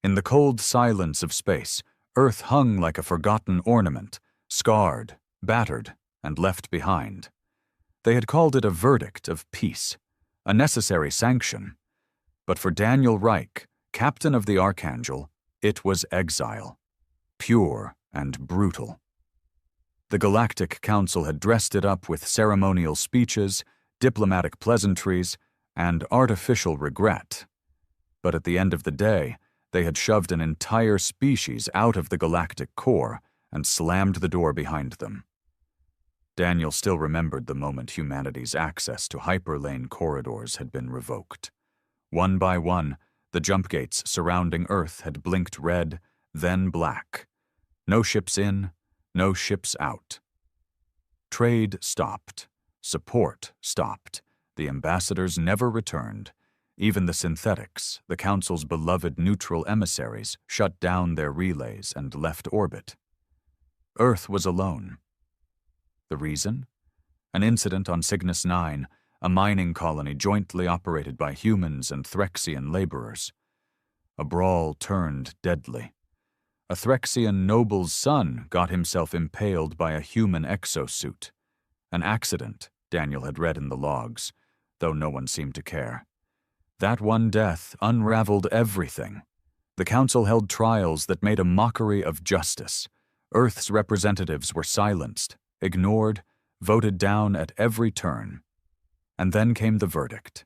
In the cold silence of space, Earth hung like a forgotten ornament, scarred, battered, and left behind. They had called it a verdict of peace, a necessary sanction. But for Daniel Reich, captain of the Archangel, it was exile, pure and brutal. The Galactic Council had dressed it up with ceremonial speeches, diplomatic pleasantries, and artificial regret. But at the end of the day, they had shoved an entire species out of the galactic core and slammed the door behind them. Daniel still remembered the moment humanity's access to hyperlane corridors had been revoked. One by one, the jump gates surrounding Earth had blinked red, then black. No ships in, no ships out. Trade stopped. Support stopped. The ambassadors never returned. Even the synthetics, the Council's beloved neutral emissaries, shut down their relays and left orbit. Earth was alone. The reason? An incident on Cygnus 9, a mining colony jointly operated by humans and Threxian laborers. A brawl turned deadly. A Threxian noble's son got himself impaled by a human exosuit. An accident, Daniel had read in the logs, though no one seemed to care. That one death unraveled everything. The Council held trials that made a mockery of justice. Earth's representatives were silenced, ignored, voted down at every turn. And then came the verdict.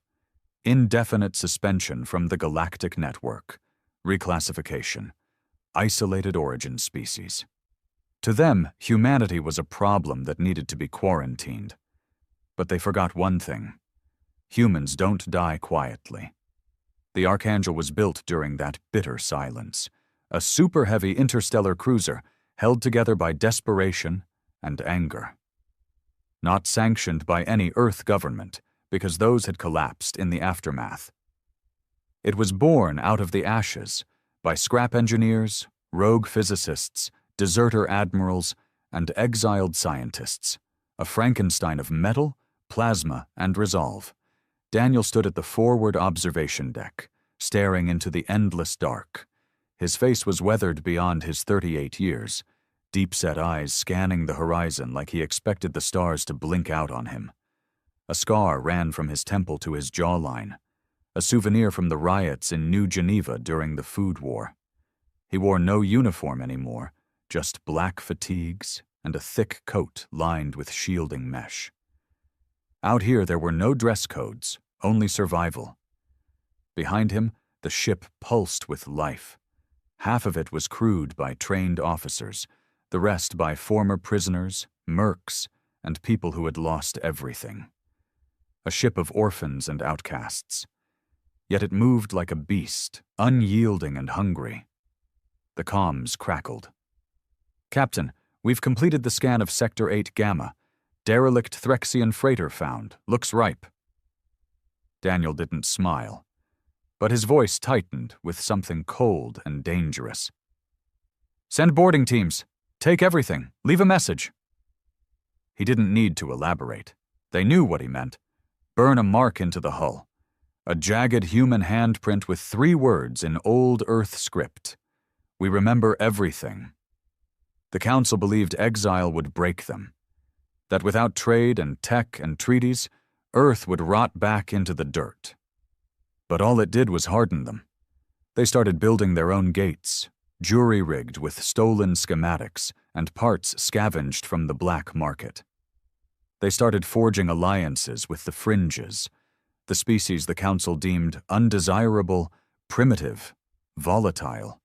Indefinite suspension from the galactic network. Reclassification. Isolated origin species. To them, humanity was a problem that needed to be quarantined. But they forgot one thing. Humans don't die quietly. The Archangel was built during that bitter silence. A super-heavy interstellar cruiser held together by desperation and anger. Not sanctioned by any Earth government, because those had collapsed in the aftermath. It was born out of the ashes by scrap engineers, rogue physicists, deserter admirals, and exiled scientists. A Frankenstein of metal, plasma, and resolve. Daniel stood at the forward observation deck, staring into the endless dark. His face was weathered beyond his 38 years, deep-set eyes scanning the horizon like he expected the stars to blink out on him. A scar ran from his temple to his jawline, a souvenir from the riots in New Geneva during the Food War. He wore no uniform anymore, just black fatigues and a thick coat lined with shielding mesh. Out here there were no dress codes, only survival. Behind him, the ship pulsed with life. Half of it was crewed by trained officers, the rest by former prisoners, mercs, and people who had lost everything. A ship of orphans and outcasts. Yet it moved like a beast, unyielding and hungry. The comms crackled. "Captain, we've completed the scan of Sector 8 Gamma. Derelict Threxian freighter found. Looks ripe." Daniel didn't smile, but his voice tightened with something cold and dangerous. "Send boarding teams. Take everything. Leave a message." He didn't need to elaborate. They knew what he meant. Burn a mark into the hull. A jagged human handprint with 3 words in old Earth script. "We remember everything." The Council believed exile would break them. That without trade and tech and treaties, Earth would rot back into the dirt. But all it did was harden them. They started building their own gates, jury-rigged with stolen schematics and parts scavenged from the black market. They started forging alliances with the fringes, the species the Council deemed undesirable, primitive, volatile.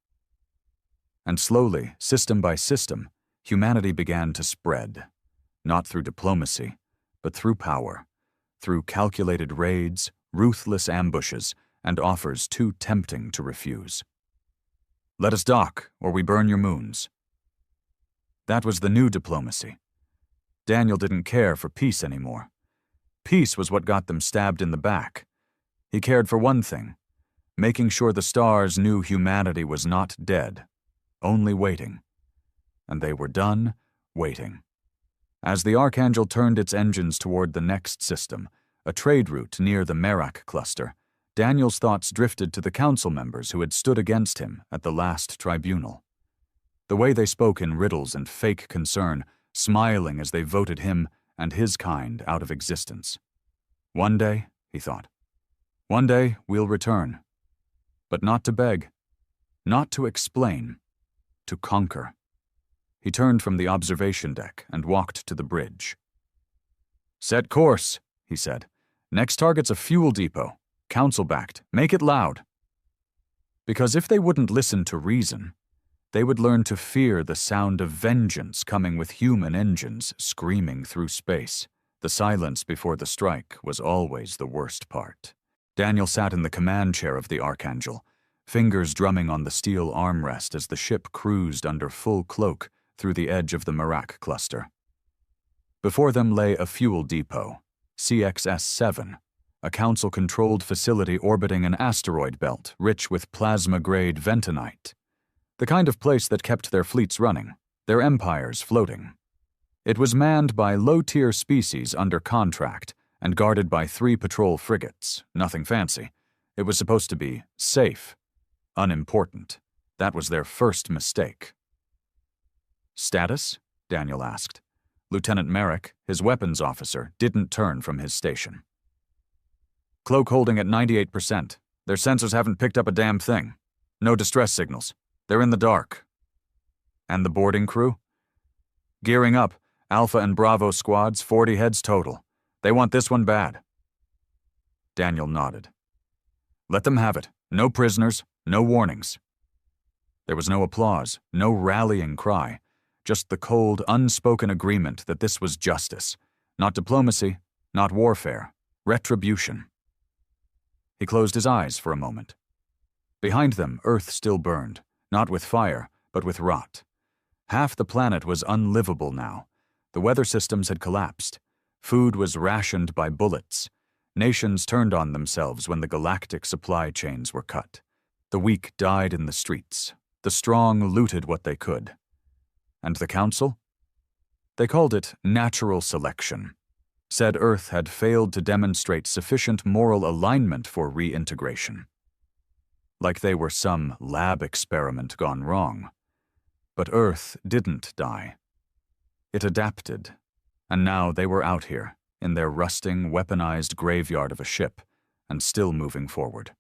And slowly, system by system, humanity began to spread. Not through diplomacy, but through power, through calculated raids, ruthless ambushes, and offers too tempting to refuse. "Let us dock, or we burn your moons." That was the new diplomacy. Daniel didn't care for peace anymore. Peace was what got them stabbed in the back. He cared for one thing, making sure the stars knew humanity was not dead, only waiting. And they were done waiting. As the Archangel turned its engines toward the next system, a trade route near the Merak cluster, Daniel's thoughts drifted to the council members who had stood against him at the last tribunal. The way they spoke in riddles and fake concern, smiling as they voted him and his kind out of existence. One day, he thought, one day we'll return. But not to beg, not to explain, to conquer. He turned from the observation deck and walked to the bridge. "Set course," he said. "Next target's a fuel depot. Council-backed. Make it loud." Because if they wouldn't listen to reason, they would learn to fear the sound of vengeance coming with human engines screaming through space. The silence before the strike was always the worst part. Daniel sat in the command chair of the Archangel, fingers drumming on the steel armrest as the ship cruised under full cloak through the edge of the Merak cluster. Before them lay a fuel depot, CXS-7, a council-controlled facility orbiting an asteroid belt rich with plasma-grade ventonite, the kind of place that kept their fleets running, their empires floating. It was manned by low-tier species under contract and guarded by 3 patrol frigates, nothing fancy. It was supposed to be safe, unimportant. That was their first mistake. "Status?" Daniel asked. Lieutenant Merrick, his weapons officer, didn't turn from his station. "Cloak holding at 98%. Their sensors haven't picked up a damn thing. No distress signals. They're in the dark." "And the boarding crew?" "Gearing up. Alpha and Bravo squads, 40 heads total. They want this one bad." Daniel nodded. "Let them have it. No prisoners, no warnings." There was no applause, no rallying cry, just the cold, unspoken agreement that this was justice. Not diplomacy, not warfare, retribution. He closed his eyes for a moment. Behind them, Earth still burned, not with fire, but with rot. Half the planet was unlivable now. The weather systems had collapsed. Food was rationed by bullets. Nations turned on themselves when the galactic supply chains were cut. The weak died in the streets. The strong looted what they could. And the council? They called it natural selection. Said Earth had failed to demonstrate sufficient moral alignment for reintegration. Like they were some lab experiment gone wrong. But Earth didn't die. It adapted, and now they were out here, in their rusting, weaponized graveyard of a ship, and still moving forward.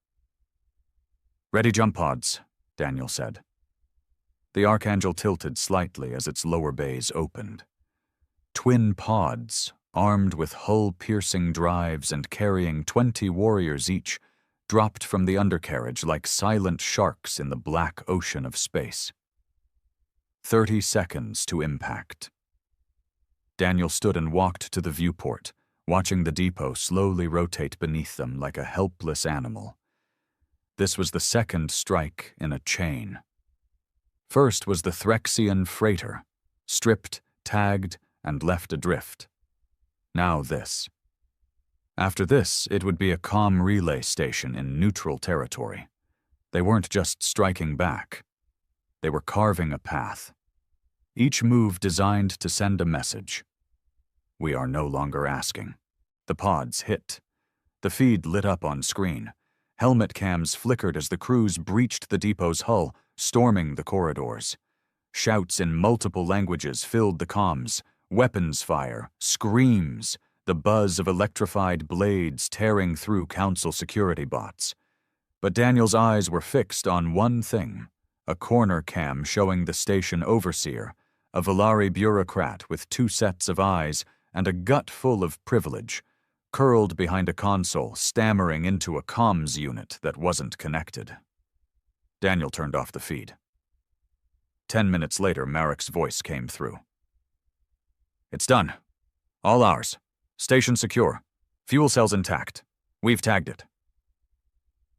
"Ready jump pods," Daniel said. The Archangel tilted slightly as its lower bays opened. Twin pods, armed with hull-piercing drives and carrying 20 warriors each, dropped from the undercarriage like silent sharks in the black ocean of space. 30 seconds to impact. Daniel stood and walked to the viewport, watching the depot slowly rotate beneath them like a helpless animal. This was the second strike in a chain. First was the Threxian freighter, stripped, tagged, and left adrift. Now this. After this, it would be a comm relay station in neutral territory. They weren't just striking back. They were carving a path. Each move designed to send a message. We are no longer asking. The pods hit. The feed lit up on screen. Helmet cams flickered as the crews breached the depot's hull, storming the corridors. Shouts in multiple languages filled the comms. Weapons fire, screams, the buzz of electrified blades tearing through Council security bots. But Daniel's eyes were fixed on one thing, a corner cam showing the station overseer, a Valari bureaucrat with 2 sets of eyes and a gut full of privilege, curled behind a console, stammering into a comms unit that wasn't connected. Daniel turned off the feed. 10 minutes later, Marek's voice came through. "It's done. All ours. Station secure. Fuel cells intact. We've tagged it."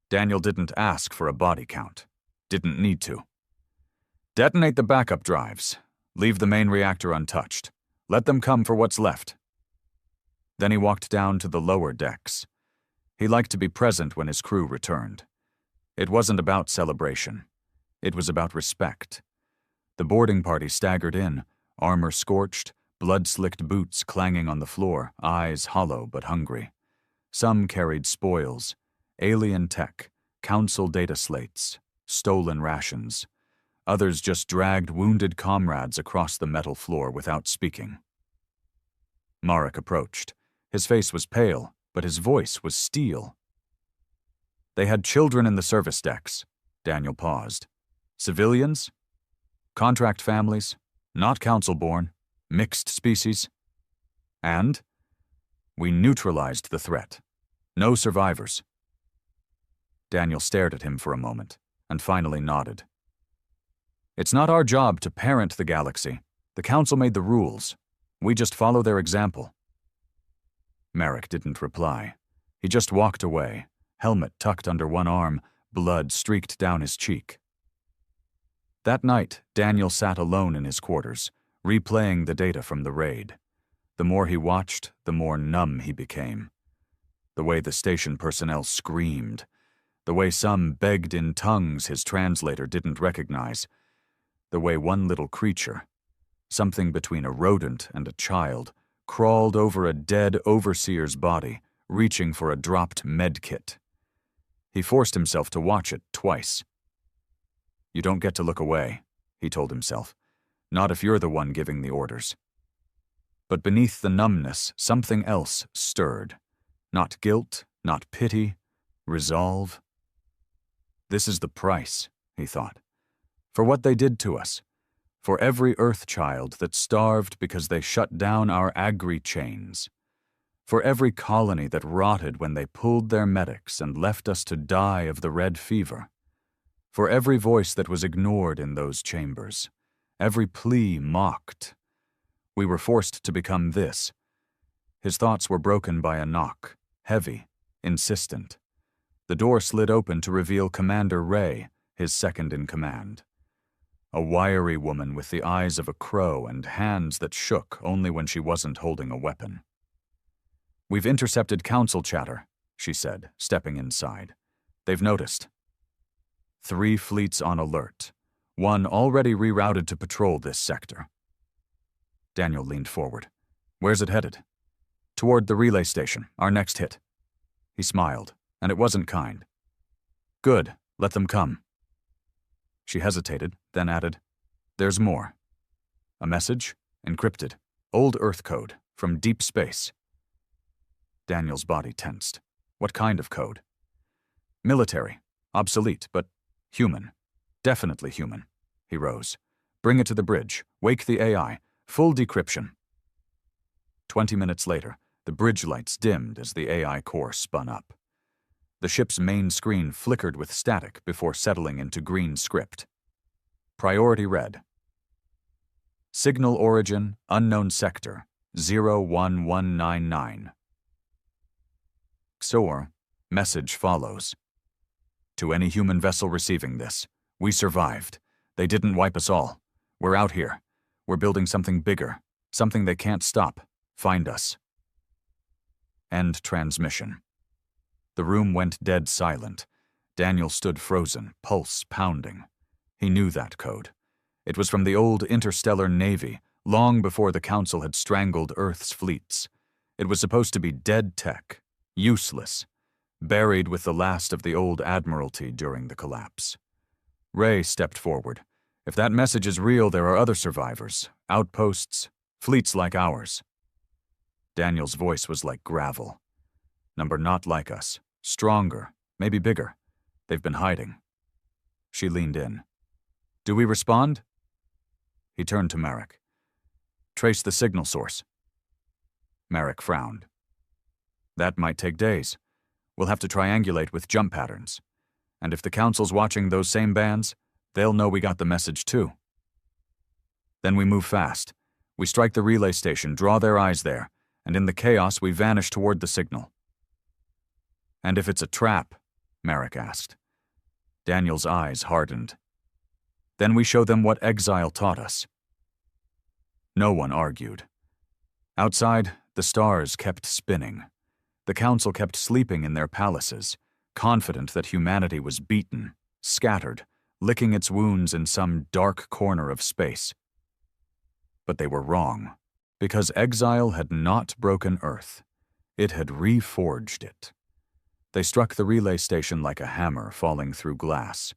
Daniel didn't ask for a body count. Didn't need to. "Detonate the backup drives. Leave the main reactor untouched. Let them come for what's left." Then he walked down to the lower decks. He liked to be present when his crew returned. It wasn't about celebration. It was about respect. The boarding party staggered in, armor scorched, blood-slicked boots clanging on the floor, eyes hollow but hungry. Some carried spoils, alien tech, council data slates, stolen rations. Others just dragged wounded comrades across the metal floor without speaking. Marek approached. His face was pale, but his voice was steel. They had children in the service decks. Daniel paused. Civilians? Contract families? Not council-born? Mixed species? And? We neutralized the threat. No survivors. Daniel stared at him for a moment, and finally nodded. It's not our job to parent the galaxy. The Council made the rules. We just follow their example. Marek didn't reply. He just walked away, helmet tucked under one arm, blood streaked down his cheek. That night, Daniel sat alone in his quarters, replaying the data from the raid. The more he watched, the more numb he became. The way the station personnel screamed, the way some begged in tongues his translator didn't recognize, the way one little creature, something between a rodent and a child, crawled over a dead overseer's body, reaching for a dropped med kit. He forced himself to watch it twice. You don't get to look away, he told himself, not if you're the one giving the orders. But beneath the numbness, something else stirred. Not guilt, not pity, resolve. This is the price, he thought, for what they did to us, for every Earth child that starved because they shut down our agri chains, for every colony that rotted when they pulled their medics and left us to die of the red fever, for every voice that was ignored in those chambers, every plea mocked. We were forced to become this. His thoughts were broken by a knock, heavy, insistent. The door slid open to reveal Commander Ray, his second in command. A wiry woman with the eyes of a crow and hands that shook only when she wasn't holding a weapon. We've intercepted council chatter, she said, stepping inside. They've noticed. 3 fleets on alert, 1 already rerouted to patrol this sector. Daniel leaned forward. Where's it headed? Toward the relay station, our next hit. He smiled, and it wasn't kind. Good, let them come. She hesitated, then added, There's more. A message, encrypted, old Earth code, from deep space. Daniel's body tensed. What kind of code? Military, obsolete, but human. Definitely human. He rose. Bring it to the bridge. Wake the AI. Full decryption. 20 minutes later, the bridge lights dimmed as the AI core spun up. The ship's main screen flickered with static before settling into green script. Priority read. Signal origin, unknown sector, 01199. XOR, message follows. To any human vessel receiving this, we survived. They didn't wipe us all. We're out here. We're building something bigger, something they can't stop. Find us. End transmission. The room went dead silent. Daniel stood frozen, pulse pounding. He knew that code. It was from the old interstellar navy, long before the Council had strangled Earth's fleets. It was supposed to be dead tech, useless, buried with the last of the old Admiralty during the collapse. Ray stepped forward. If that message is real, there are other survivors, outposts, fleets like ours. Daniel's voice was like gravel. Number not like us. Stronger, maybe bigger. They've been hiding. She leaned in. Do we respond? He turned to Marek. Trace the signal source. Marek frowned. That might take days. We'll have to triangulate with jump patterns. And if the Council's watching those same bands, they'll know we got the message too. Then we move fast. We strike the relay station, draw their eyes there, and in the chaos we vanish toward the signal. And if it's a trap? Marek asked. Daniel's eyes hardened. Then we show them what exile taught us. No one argued. Outside, the stars kept spinning. The Council kept sleeping in their palaces, confident that humanity was beaten, scattered, licking its wounds in some dark corner of space. But they were wrong, because exile had not broken Earth. It had reforged it. They struck the relay station like a hammer falling through glass.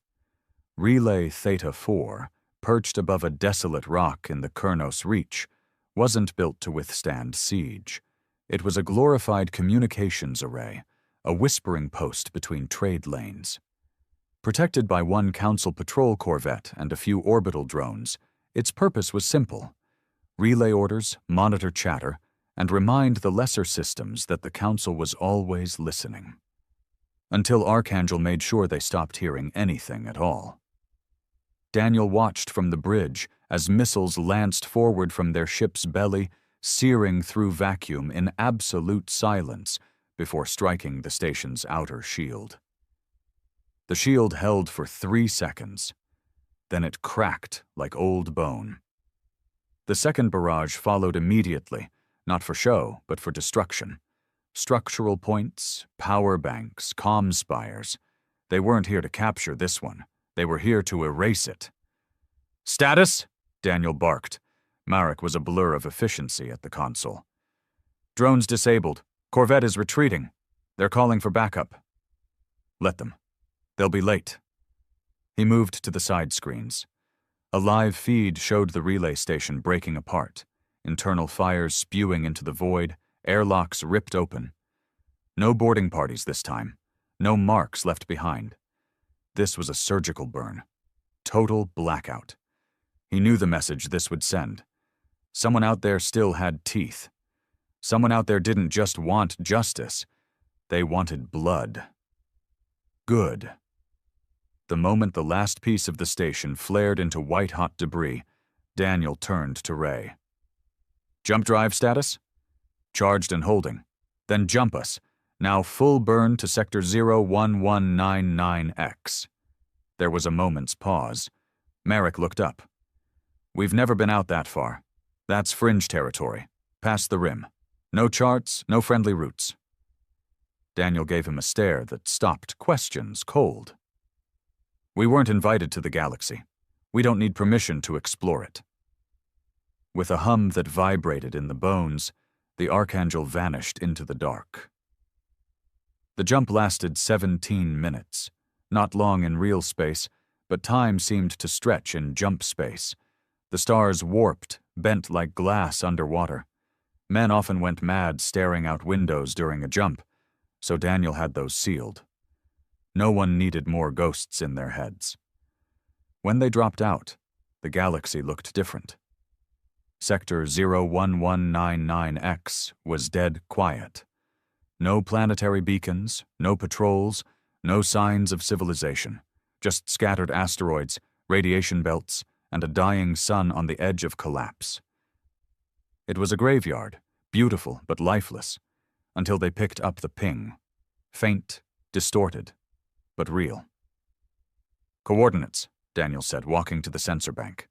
Relay Theta 4, perched above a desolate rock in the Kurnos Reach, wasn't built to withstand siege. It was a glorified communications array, a whispering post between trade lanes. Protected by one Council patrol corvette and a few orbital drones, its purpose was simple: relay orders, monitor chatter, and remind the lesser systems that the Council was always listening. Until Archangel made sure they stopped hearing anything at all. Daniel watched from the bridge as missiles lanced forward from their ship's belly, searing through vacuum in absolute silence before striking the station's outer shield. The shield held for 3 seconds. Then it cracked like old bone. The second barrage followed immediately, not for show, but for destruction. Structural points, power banks, comm spires. They weren't here to capture this one. They were here to erase it. "Status?" Daniel barked. Marek was a blur of efficiency at the console. "Drones disabled. Corvette is retreating. They're calling for backup." "Let them. They'll be late." He moved to the side screens. A live feed showed the relay station breaking apart, internal fires spewing into the void, airlocks ripped open. No boarding parties this time. No marks left behind. This was a surgical burn. Total blackout. He knew the message this would send. Someone out there still had teeth. Someone out there didn't just want justice. They wanted blood. Good. The moment the last piece of the station flared into white-hot debris, Daniel turned to Ray. "Jump drive status?" "Charged and holding. Then jump us. Now full burn to sector 01199X. There was a moment's pause. Marek looked up. "We've never been out that far. That's fringe territory. Past the rim. No charts, no friendly routes." Daniel gave him a stare that stopped questions cold. "We weren't invited to the galaxy. We don't need permission to explore it." With a hum that vibrated in the bones, the Archangel vanished into the dark. The jump lasted 17 minutes. Not long in real space, but time seemed to stretch in jump space. The stars warped, bent like glass underwater. Men often went mad staring out windows during a jump, so Daniel had those sealed. No one needed more ghosts in their heads. When they dropped out, the galaxy looked different. Sector 01199X was dead quiet. No planetary beacons, no patrols, no signs of civilization. Just scattered asteroids, radiation belts, and a dying sun on the edge of collapse. It was a graveyard, beautiful but lifeless, until they picked up the ping. Faint, distorted, but real. "Coordinates," Daniel said, walking to the sensor bank.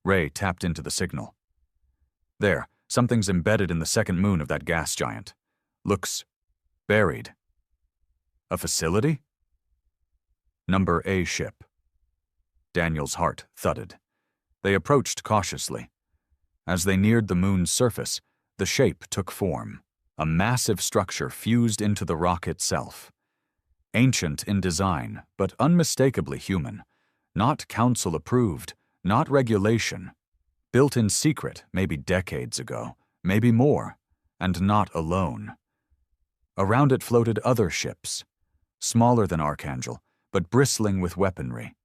Ray tapped into the signal. "There, something's embedded in the second moon of that gas giant. Looks buried." "A facility?" "Number A ship." Daniel's heart thudded. They approached cautiously. As they neared the moon's surface, the shape took form. A massive structure fused into the rock itself. Ancient in design, but unmistakably human. Not Council approved, not regulation. Built in secret, maybe decades ago, maybe more, and not alone. Around it floated other ships, smaller than Archangel, but bristling with weaponry.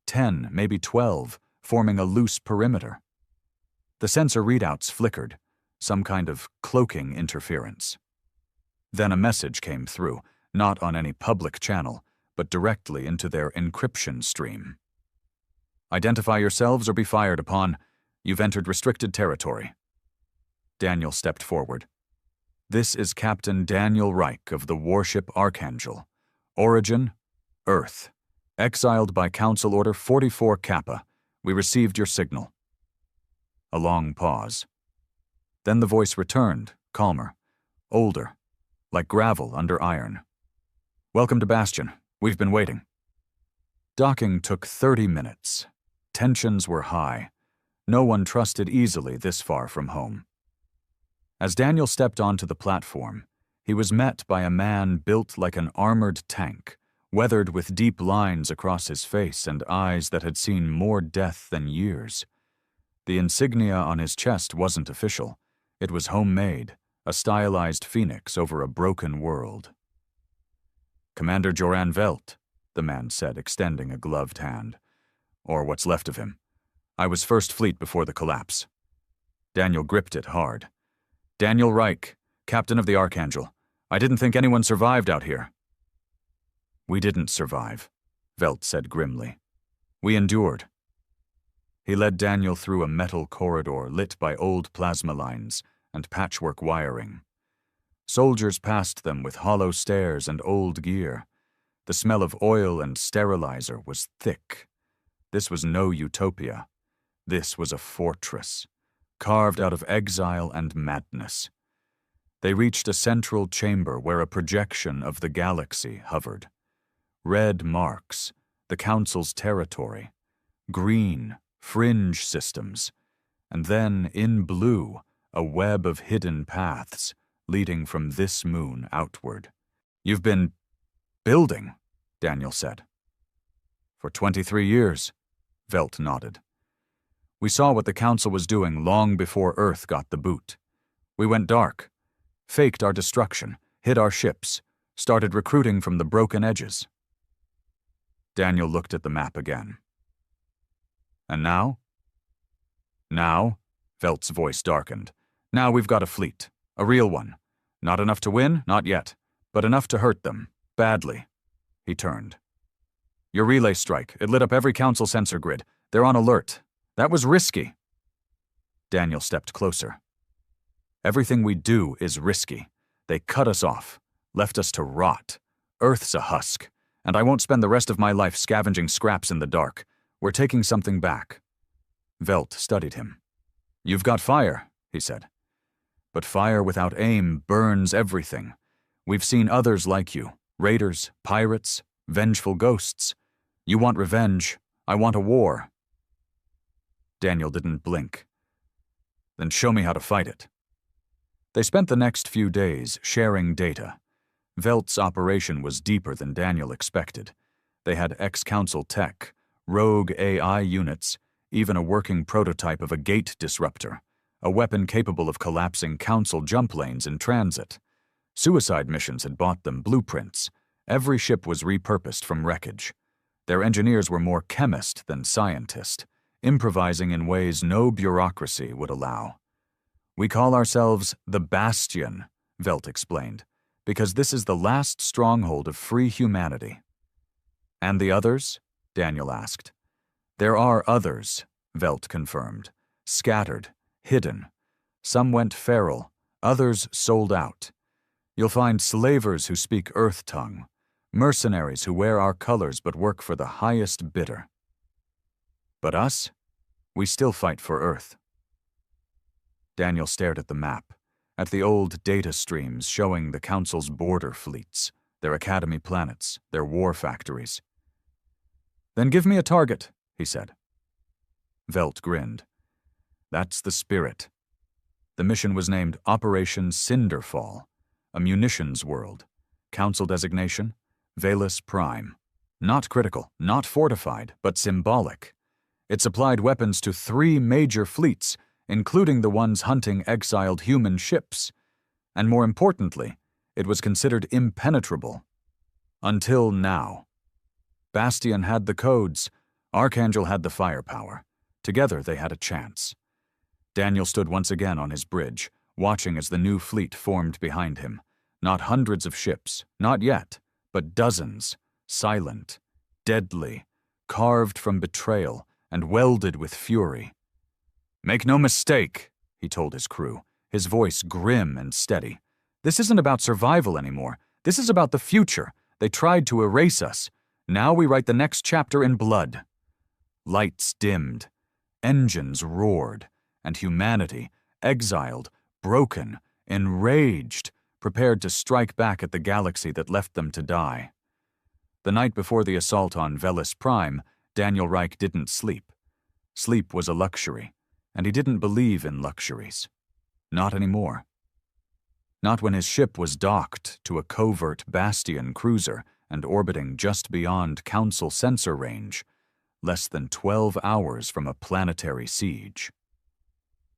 10, maybe 12, forming a loose perimeter. The sensor readouts flickered, some kind of cloaking interference. Then a message came through, not on any public channel, but directly into their encryption stream. "Identify yourselves or be fired upon. You've entered restricted territory." Daniel stepped forward. "This is Captain Daniel Reich of the warship Archangel. Origin, Earth. Exiled by Council Order 44 Kappa. We received your signal." A long pause. Then the voice returned, calmer, older, like gravel under iron. "Welcome to Bastion. We've been waiting." Docking took 30 minutes. Tensions were high. No one trusted easily this far from home. As Daniel stepped onto the platform, he was met by a man built like an armored tank, weathered with deep lines across his face and eyes that had seen more death than years. The insignia on his chest wasn't official. It was homemade, a stylized phoenix over a broken world. "Commander Joran Velt," the man said, extending a gloved hand. "Or what's left of him. I was First Fleet before the collapse." Daniel gripped it hard. "Daniel Reich, captain of the Archangel. I didn't think anyone survived out here." "We didn't survive," Velt said grimly. "We endured." He led Daniel through a metal corridor lit by old plasma lines and patchwork wiring. Soldiers passed them with hollow stairs and old gear. The smell of oil and sterilizer was thick. This was no utopia. This was a fortress, carved out of exile and madness. They reached a central chamber where a projection of the galaxy hovered. Red marks, the Council's territory. Green, fringe systems. And then, in blue, a web of hidden paths leading from this moon outward. "You've been building," Daniel said. "For 23 years, Velt nodded. "We saw what the Council was doing long before Earth got the boot. We went dark, faked our destruction, hid our ships, started recruiting from the broken edges." Daniel looked at the map again. "And now?" "Now," Velt's voice darkened, "now we've got a fleet, a real one. Not enough to win, not yet, but enough to hurt them, badly." He turned. "Your relay strike, it lit up every Council sensor grid. They're on alert. That was risky." Daniel stepped closer. "Everything we do is risky. They cut us off, left us to rot. Earth's a husk, and I won't spend the rest of my life scavenging scraps in the dark. We're taking something back." Velt studied him. "You've got fire," he said. "But fire without aim burns everything. We've seen others like you, raiders, pirates, vengeful ghosts. You want revenge, I want a war." Daniel didn't blink. "Then show me how to fight it." They spent the next few days sharing data. Velt's operation was deeper than Daniel expected. They had ex-Council tech, rogue AI units, even a working prototype of a gate disruptor, a weapon capable of collapsing Council jump lanes in transit. Suicide missions had bought them blueprints. Every ship was repurposed from wreckage. Their engineers were more chemist than scientist, improvising in ways no bureaucracy would allow. "We call ourselves the Bastion," Velt explained, "because this is the last stronghold of free humanity." "And the others?" Daniel asked. "There are others," Velt confirmed. "Scattered, hidden. Some went feral, others sold out. You'll find slavers who speak Earth tongue, mercenaries who wear our colors but work for the highest bidder. But us? We still fight for Earth." Daniel stared at the map, at the old data streams showing the Council's border fleets, their academy planets, their war factories. "Then give me a target," he said. Velt grinned. "That's the spirit." The mission was named Operation Cinderfall, a munitions world. Council designation, Valus Prime. Not critical, not fortified, but symbolic. It supplied weapons to 3 major fleets, including the ones hunting exiled human ships. And more importantly, it was considered impenetrable. Until now. Bastion had the codes, Archangel had the firepower. Together they had a chance. Daniel stood once again on his bridge, watching as the new fleet formed behind him. Not hundreds of ships, not yet, but dozens, silent, deadly, carved from betrayal and welded with fury. "Make no mistake," he told his crew, his voice grim and steady. "This isn't about survival anymore. This is about the future. They tried to erase us. Now we write the next chapter in blood." Lights dimmed. Engines roared. And humanity, exiled, broken, enraged, prepared to strike back at the galaxy that left them to die. The night before the assault on Valus Prime, Daniel Reich didn't sleep. Sleep was a luxury, and he didn't believe in luxuries. Not anymore. Not when his ship was docked to a covert Bastion cruiser and orbiting just beyond Council sensor range, less than 12 hours from a planetary siege.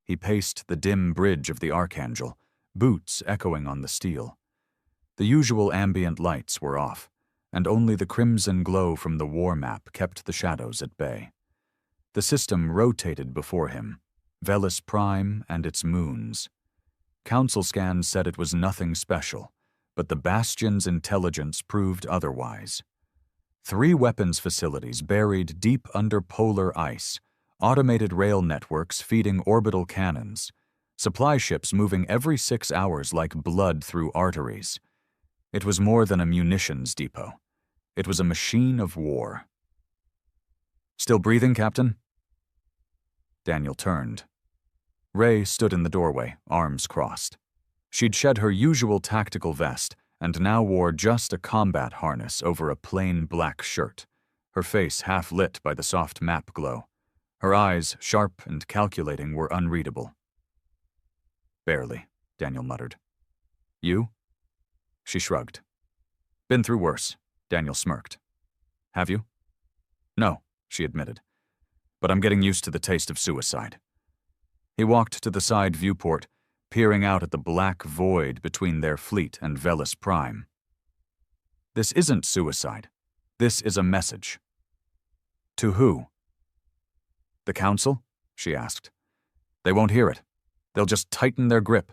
He paced the dim bridge of the Archangel, boots echoing on the steel. The usual ambient lights were off, and only the crimson glow from the war map kept the shadows at bay. The system rotated before him, Velis Prime and its moons. Council scans said it was nothing special, but the Bastion's intelligence proved otherwise. 3 weapons facilities buried deep under polar ice, automated rail networks feeding orbital cannons, supply ships moving every 6 hours like blood through arteries. It was more than a munitions depot. It was a machine of war. "Still breathing, Captain?" Daniel turned. Ray stood in the doorway, arms crossed. She'd shed her usual tactical vest and now wore just a combat harness over a plain black shirt, her face half lit by the soft map glow. Her eyes, sharp and calculating, were unreadable. "Barely," Daniel muttered. "You?" She shrugged. "Been through worse," Daniel smirked. "Have you?" "No," she admitted. "But I'm getting used to the taste of suicide." He walked to the side viewport, peering out at the black void between their fleet and Velis Prime. "This isn't suicide. This is a message." "To who?" "The Council?" she asked. "They won't hear it. They'll just tighten their grip."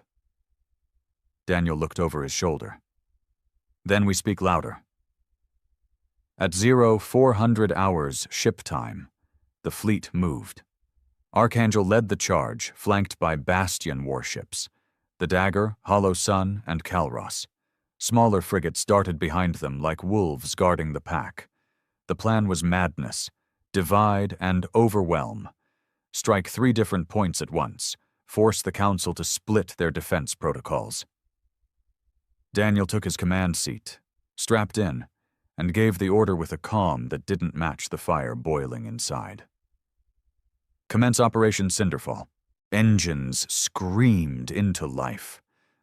Daniel looked over his shoulder. "Then we speak louder." At 0400 hours ship time, the fleet moved. Archangel led the charge, flanked by Bastion warships, the Dagger, Hollow Sun, and Calros. Smaller frigates darted behind them like wolves guarding the pack. The plan was madness, divide and overwhelm. Strike 3 different points at once, force the Council to split their defense protocols. Daniel took his command seat, strapped in, and gave the order with a calm that didn't match the fire boiling inside. "Commence Operation Cinderfall." Engines screamed into life.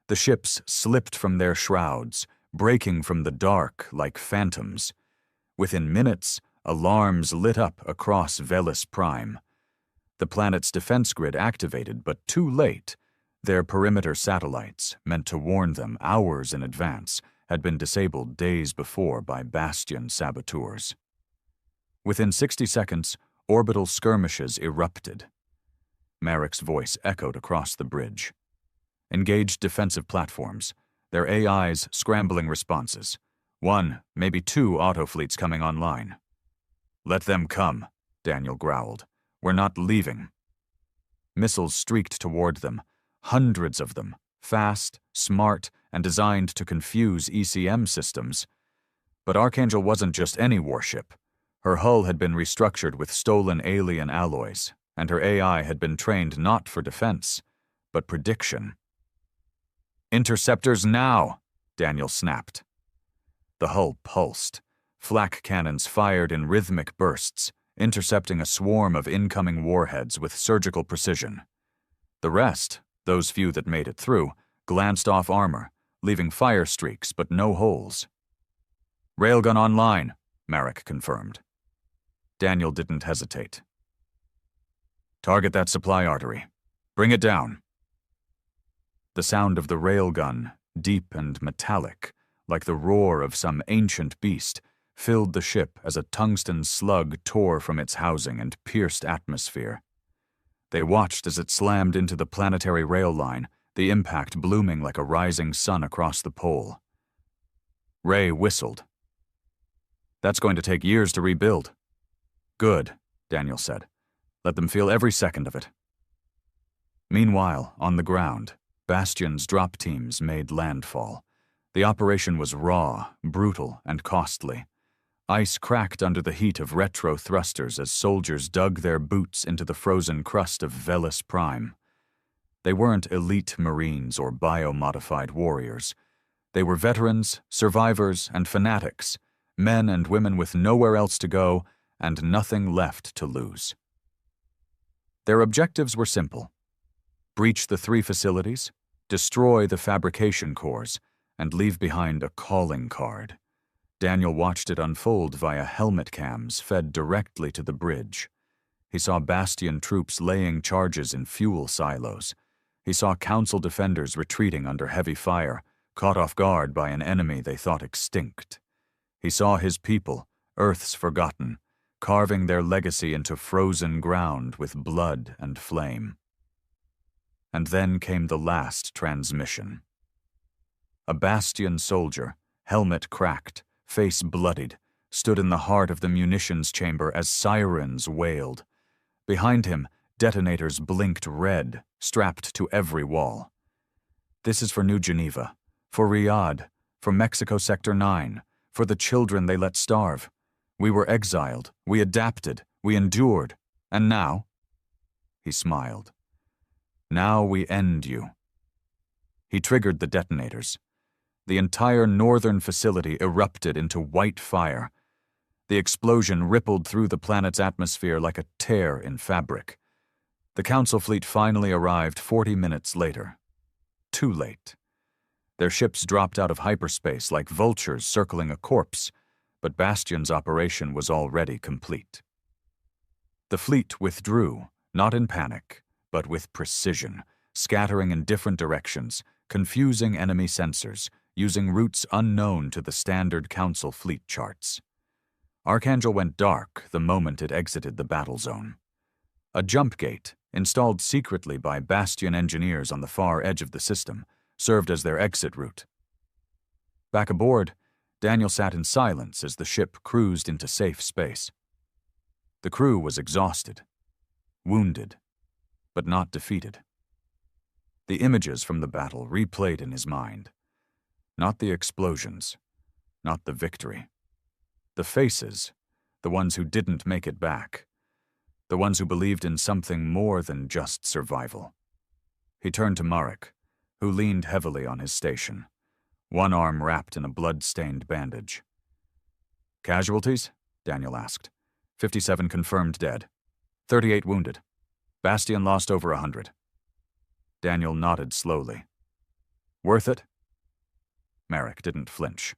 The ships slipped from their shrouds, breaking from the dark like phantoms. Within minutes, alarms lit up across Velis Prime. The planet's defense grid activated, but too late. Their perimeter satellites, meant to warn them hours in advance, had been disabled days before by Bastion saboteurs. Within 60 seconds, orbital skirmishes erupted. Marek's voice echoed across the bridge. Engaged defensive platforms, their AIs scrambling responses. 1, maybe 2 autofleets coming online. "Let them come," Daniel growled. "We're not leaving." Missiles streaked toward them, hundreds of them, fast, smart, and designed to confuse ECM systems. But Archangel wasn't just any warship. Her hull had been restructured with stolen alien alloys, and her AI had been trained not for defense, but prediction. "Interceptors now!" Daniel snapped. The hull pulsed. Flak cannons fired in rhythmic bursts, intercepting a swarm of incoming warheads with surgical precision. The rest, those few that made it through, glanced off armor, leaving fire streaks but no holes. "Railgun online," Marek confirmed. Daniel didn't hesitate. "Target that supply artery. Bring it down." The sound of the railgun, deep and metallic, like the roar of some ancient beast, filled the ship as a tungsten slug tore from its housing and pierced atmosphere. They watched as it slammed into the planetary rail line, the impact blooming like a rising sun across the pole. Ray whistled. "That's going to take years to rebuild." "Good," Daniel said. "Let them feel every second of it." Meanwhile, on the ground, Bastion's drop teams made landfall. The operation was raw, brutal, and costly. Ice cracked under the heat of retro thrusters as soldiers dug their boots into the frozen crust of Velis Prime. They weren't elite Marines or biomodified warriors. They were veterans, survivors, and fanatics, men and women with nowhere else to go and nothing left to lose. Their objectives were simple: breach the 3 facilities, destroy the fabrication cores, and leave behind a calling card. Daniel watched it unfold via helmet cams fed directly to the bridge. He saw Bastion troops laying charges in fuel silos. He saw Council defenders retreating under heavy fire, caught off guard by an enemy they thought extinct. He saw his people, Earth's forgotten, carving their legacy into frozen ground with blood and flame. And then came the last transmission. A Bastion soldier, helmet cracked, face bloodied, stood in the heart of the munitions chamber as sirens wailed. Behind him, detonators blinked red, strapped to every wall. This is for New Geneva, for Riyadh, for Mexico Sector 9, for the children they let starve. We were exiled, we adapted, we endured, and now? He smiled. Now we end you. He triggered the detonators. The entire northern facility erupted into white fire. The explosion rippled through the planet's atmosphere like a tear in fabric. The Council fleet finally arrived 40 minutes later. Too late. Their ships dropped out of hyperspace like vultures circling a corpse, but Bastion's operation was already complete. The fleet withdrew, not in panic, but with precision, scattering in different directions, confusing enemy sensors, using routes unknown to the standard Council fleet charts. Archangel went dark the moment it exited the battle zone. A jump gate, installed secretly by Bastion engineers on the far edge of the system, served as their exit route. Back aboard, Daniel sat in silence as the ship cruised into safe space. The crew was exhausted, wounded, but not defeated. The images from the battle replayed in his mind. Not the explosions, not the victory. The faces, the ones who didn't make it back. The ones who believed in something more than just survival. He turned to Marek, who leaned heavily on his station, one arm wrapped in a blood-stained bandage. "Casualties?" Daniel asked. 57 confirmed dead. 38 wounded. Bastion lost over 100. Daniel nodded slowly. "Worth it?" Marek didn't flinch.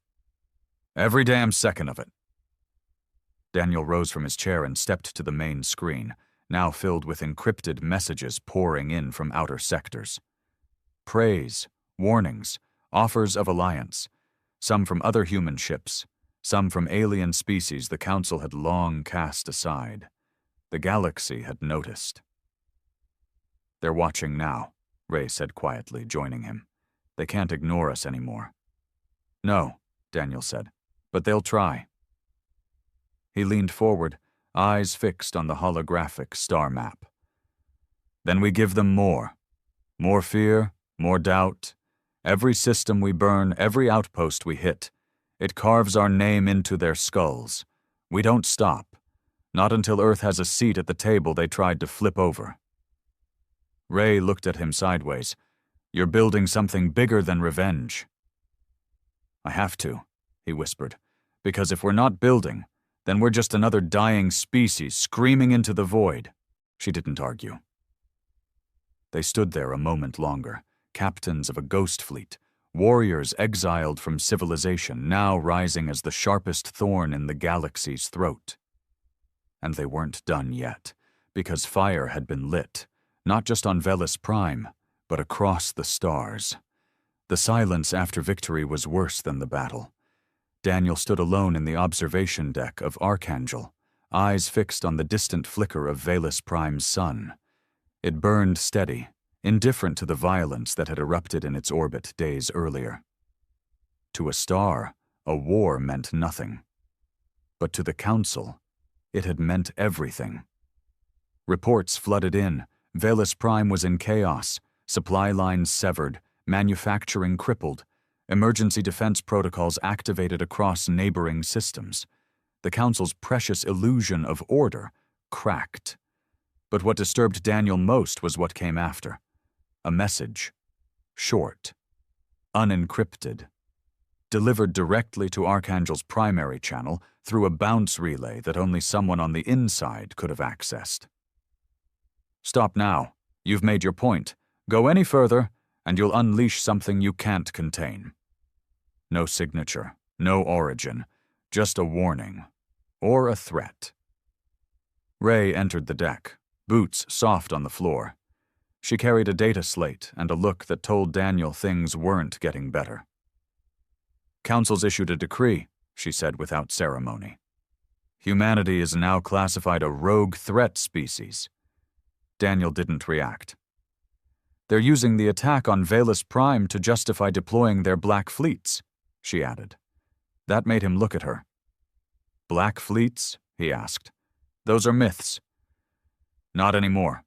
"Every damn second of it." Daniel rose from his chair and stepped to the main screen, now filled with encrypted messages pouring in from outer sectors. Praise, warnings, offers of alliance, some from other human ships, some from alien species the Council had long cast aside. The galaxy had noticed. "They're watching now," Ray said quietly, joining him. "They can't ignore us anymore." "No," Daniel said, "but they'll try." He leaned forward, eyes fixed on the holographic star map. "Then we give them more. More fear, more doubt. Every system we burn, every outpost we hit, it carves our name into their skulls. We don't stop. Not until Earth has a seat at the table they tried to flip over." Ray looked at him sideways. "You're building something bigger than revenge." "I have to," he whispered, "because if we're not building, then we're just another dying species screaming into the void." She didn't argue. They stood there a moment longer, captains of a ghost fleet, warriors exiled from civilization, now rising as the sharpest thorn in the galaxy's throat. And they weren't done yet, because fire had been lit, not just on Velis Prime, but across the stars. The silence after victory was worse than the battle. Daniel stood alone in the observation deck of Archangel, eyes fixed on the distant flicker of Velis Prime's sun. It burned steady, indifferent to the violence that had erupted in its orbit days earlier. To a star, a war meant nothing. But to the Council, it had meant everything. Reports flooded in. Velis Prime was in chaos, supply lines severed, manufacturing crippled, emergency defense protocols activated across neighboring systems. The Council's precious illusion of order cracked. But what disturbed Daniel most was what came after. A message. Short. Unencrypted. Delivered directly to Archangel's primary channel through a bounce relay that only someone on the inside could have accessed. "Stop now. You've made your point. Go any further, and you'll unleash something you can't contain. No signature, no origin, just a warning, or a threat. Ray entered the deck, boots soft on the floor. She carried a data slate and a look that told Daniel things weren't getting better. Council's issued a decree, she said without ceremony. Humanity is now classified a rogue threat species. Daniel didn't react. They're using the attack on Valus Prime to justify deploying their black fleets, she added. That made him look at her. Black fleets? He asked. Those are myths. Not anymore.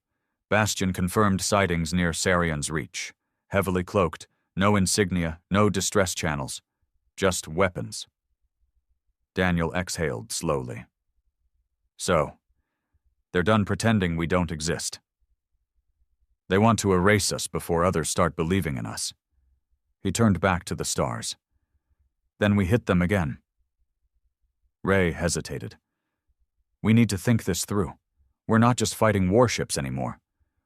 Bastion confirmed sightings near Sarian's Reach. Heavily cloaked, no insignia, no distress channels. Just weapons. Daniel exhaled slowly. So, they're done pretending we don't exist. They want to erase us before others start believing in us. He turned back to the stars. Then we hit them again. Ray hesitated. We need to think this through. We're not just fighting warships anymore.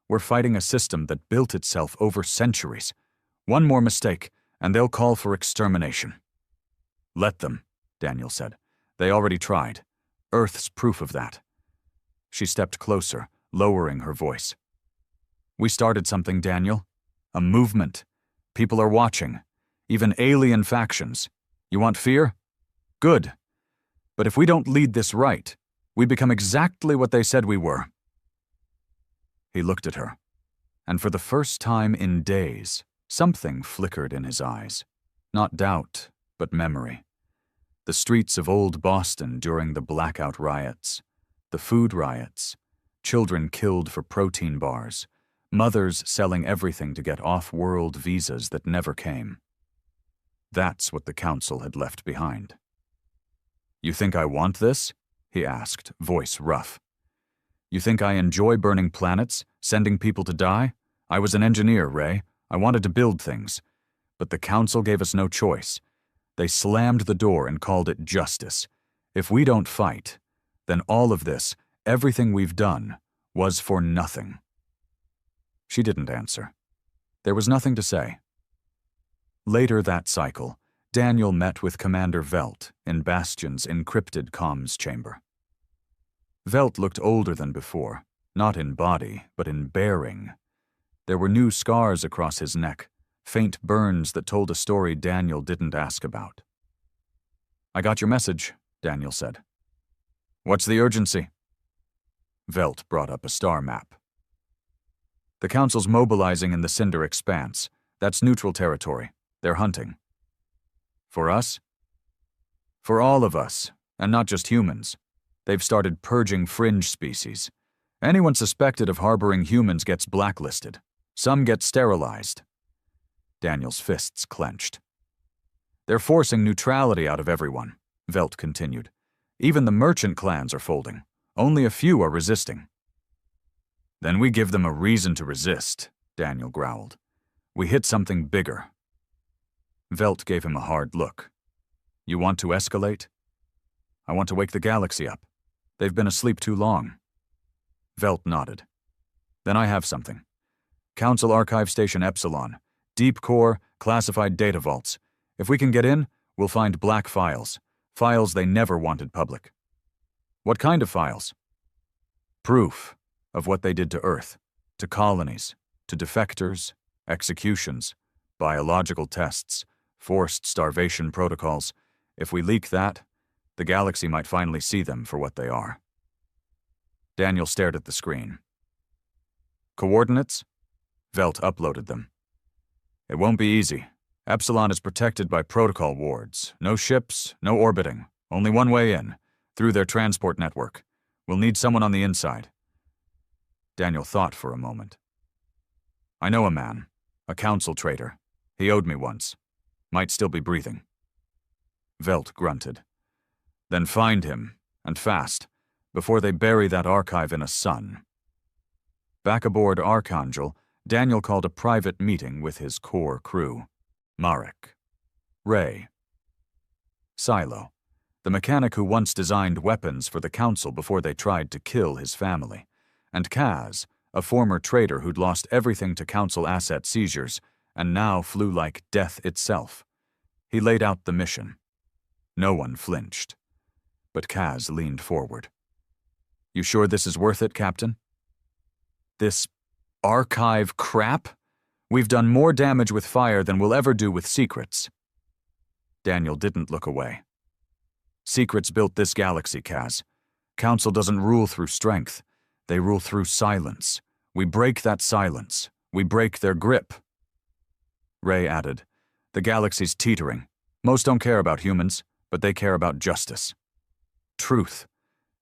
We're fighting a system that built itself over centuries. One more mistake, and they'll call for extermination. Let them, Daniel said. They already tried. Earth's proof of that. She stepped closer, lowering her voice. We started something, Daniel. A movement. People are watching. Even alien factions. You want fear? Good. But if we don't lead this right, we become exactly what they said we were. He looked at her, and for the first time in days, something flickered in his eyes. Not doubt, but memory. The streets of old Boston during the blackout riots, the food riots, children killed for protein bars, mothers selling everything to get off-world visas that never came. That's what the Council had left behind. You think I want this? He asked, voice rough. You think I enjoy burning planets, sending people to die? I was an engineer, Ray. I wanted to build things. But the Council gave us no choice. They slammed the door and called it justice. If we don't fight, then all of this, everything we've done, was for nothing. She didn't answer. There was nothing to say. Later that cycle, Daniel met with Commander Velt in Bastion's encrypted comms chamber. Velt looked older than before, not in body, but in bearing. There were new scars across his neck, faint burns that told a story Daniel didn't ask about. I got your message, Daniel said. What's the urgency? Velt brought up a star map. The Council's mobilizing in the Cinder Expanse. That's neutral territory. They're hunting. For us? For all of us, and not just humans. They've started purging fringe species. Anyone suspected of harboring humans gets blacklisted. Some get sterilized. Daniel's fists clenched. They're forcing neutrality out of everyone, Velt continued. Even the merchant clans are folding. Only a few are resisting. Then we give them a reason to resist, Daniel growled. We hit something bigger. Velt gave him a hard look. You want to escalate? I want to wake the galaxy up. They've been asleep too long. Velt nodded. Then I have something. Council Archive Station Epsilon. Deep core, classified data vaults. If we can get in, we'll find black files. Files they never wanted public. What kind of files? Proof of what they did to Earth, to colonies, to defectors, executions, biological tests, forced starvation protocols. If we leak that, the galaxy might finally see them for what they are. Daniel stared at the screen. Coordinates? Velt uploaded them. It won't be easy. Epsilon is protected by protocol wards. No ships, no orbiting. Only one way in, through their transport network. We'll need someone on the inside. Daniel thought for a moment. I know a man, a council traitor. He owed me once. Might still be breathing. Velt grunted. Then find him, and fast, before they bury that archive in a sun. Back aboard Archangel, Daniel called a private meeting with his core crew. Marek. Ray. Silo, the mechanic who once designed weapons for the Council before they tried to kill his family. And Kaz, a former trader who'd lost everything to Council asset seizures and now flew like death itself. He laid out the mission. No one flinched. But Kaz leaned forward. "You sure this is worth it, Captain?" "This archive crap? We've done more damage with fire than we'll ever do with secrets." Daniel didn't look away. "Secrets built this galaxy, Kaz. Council doesn't rule through strength. They rule through silence. We break that silence. We break their grip." Ray added, "The galaxy's teetering. Most don't care about humans, but they care about justice. Truth.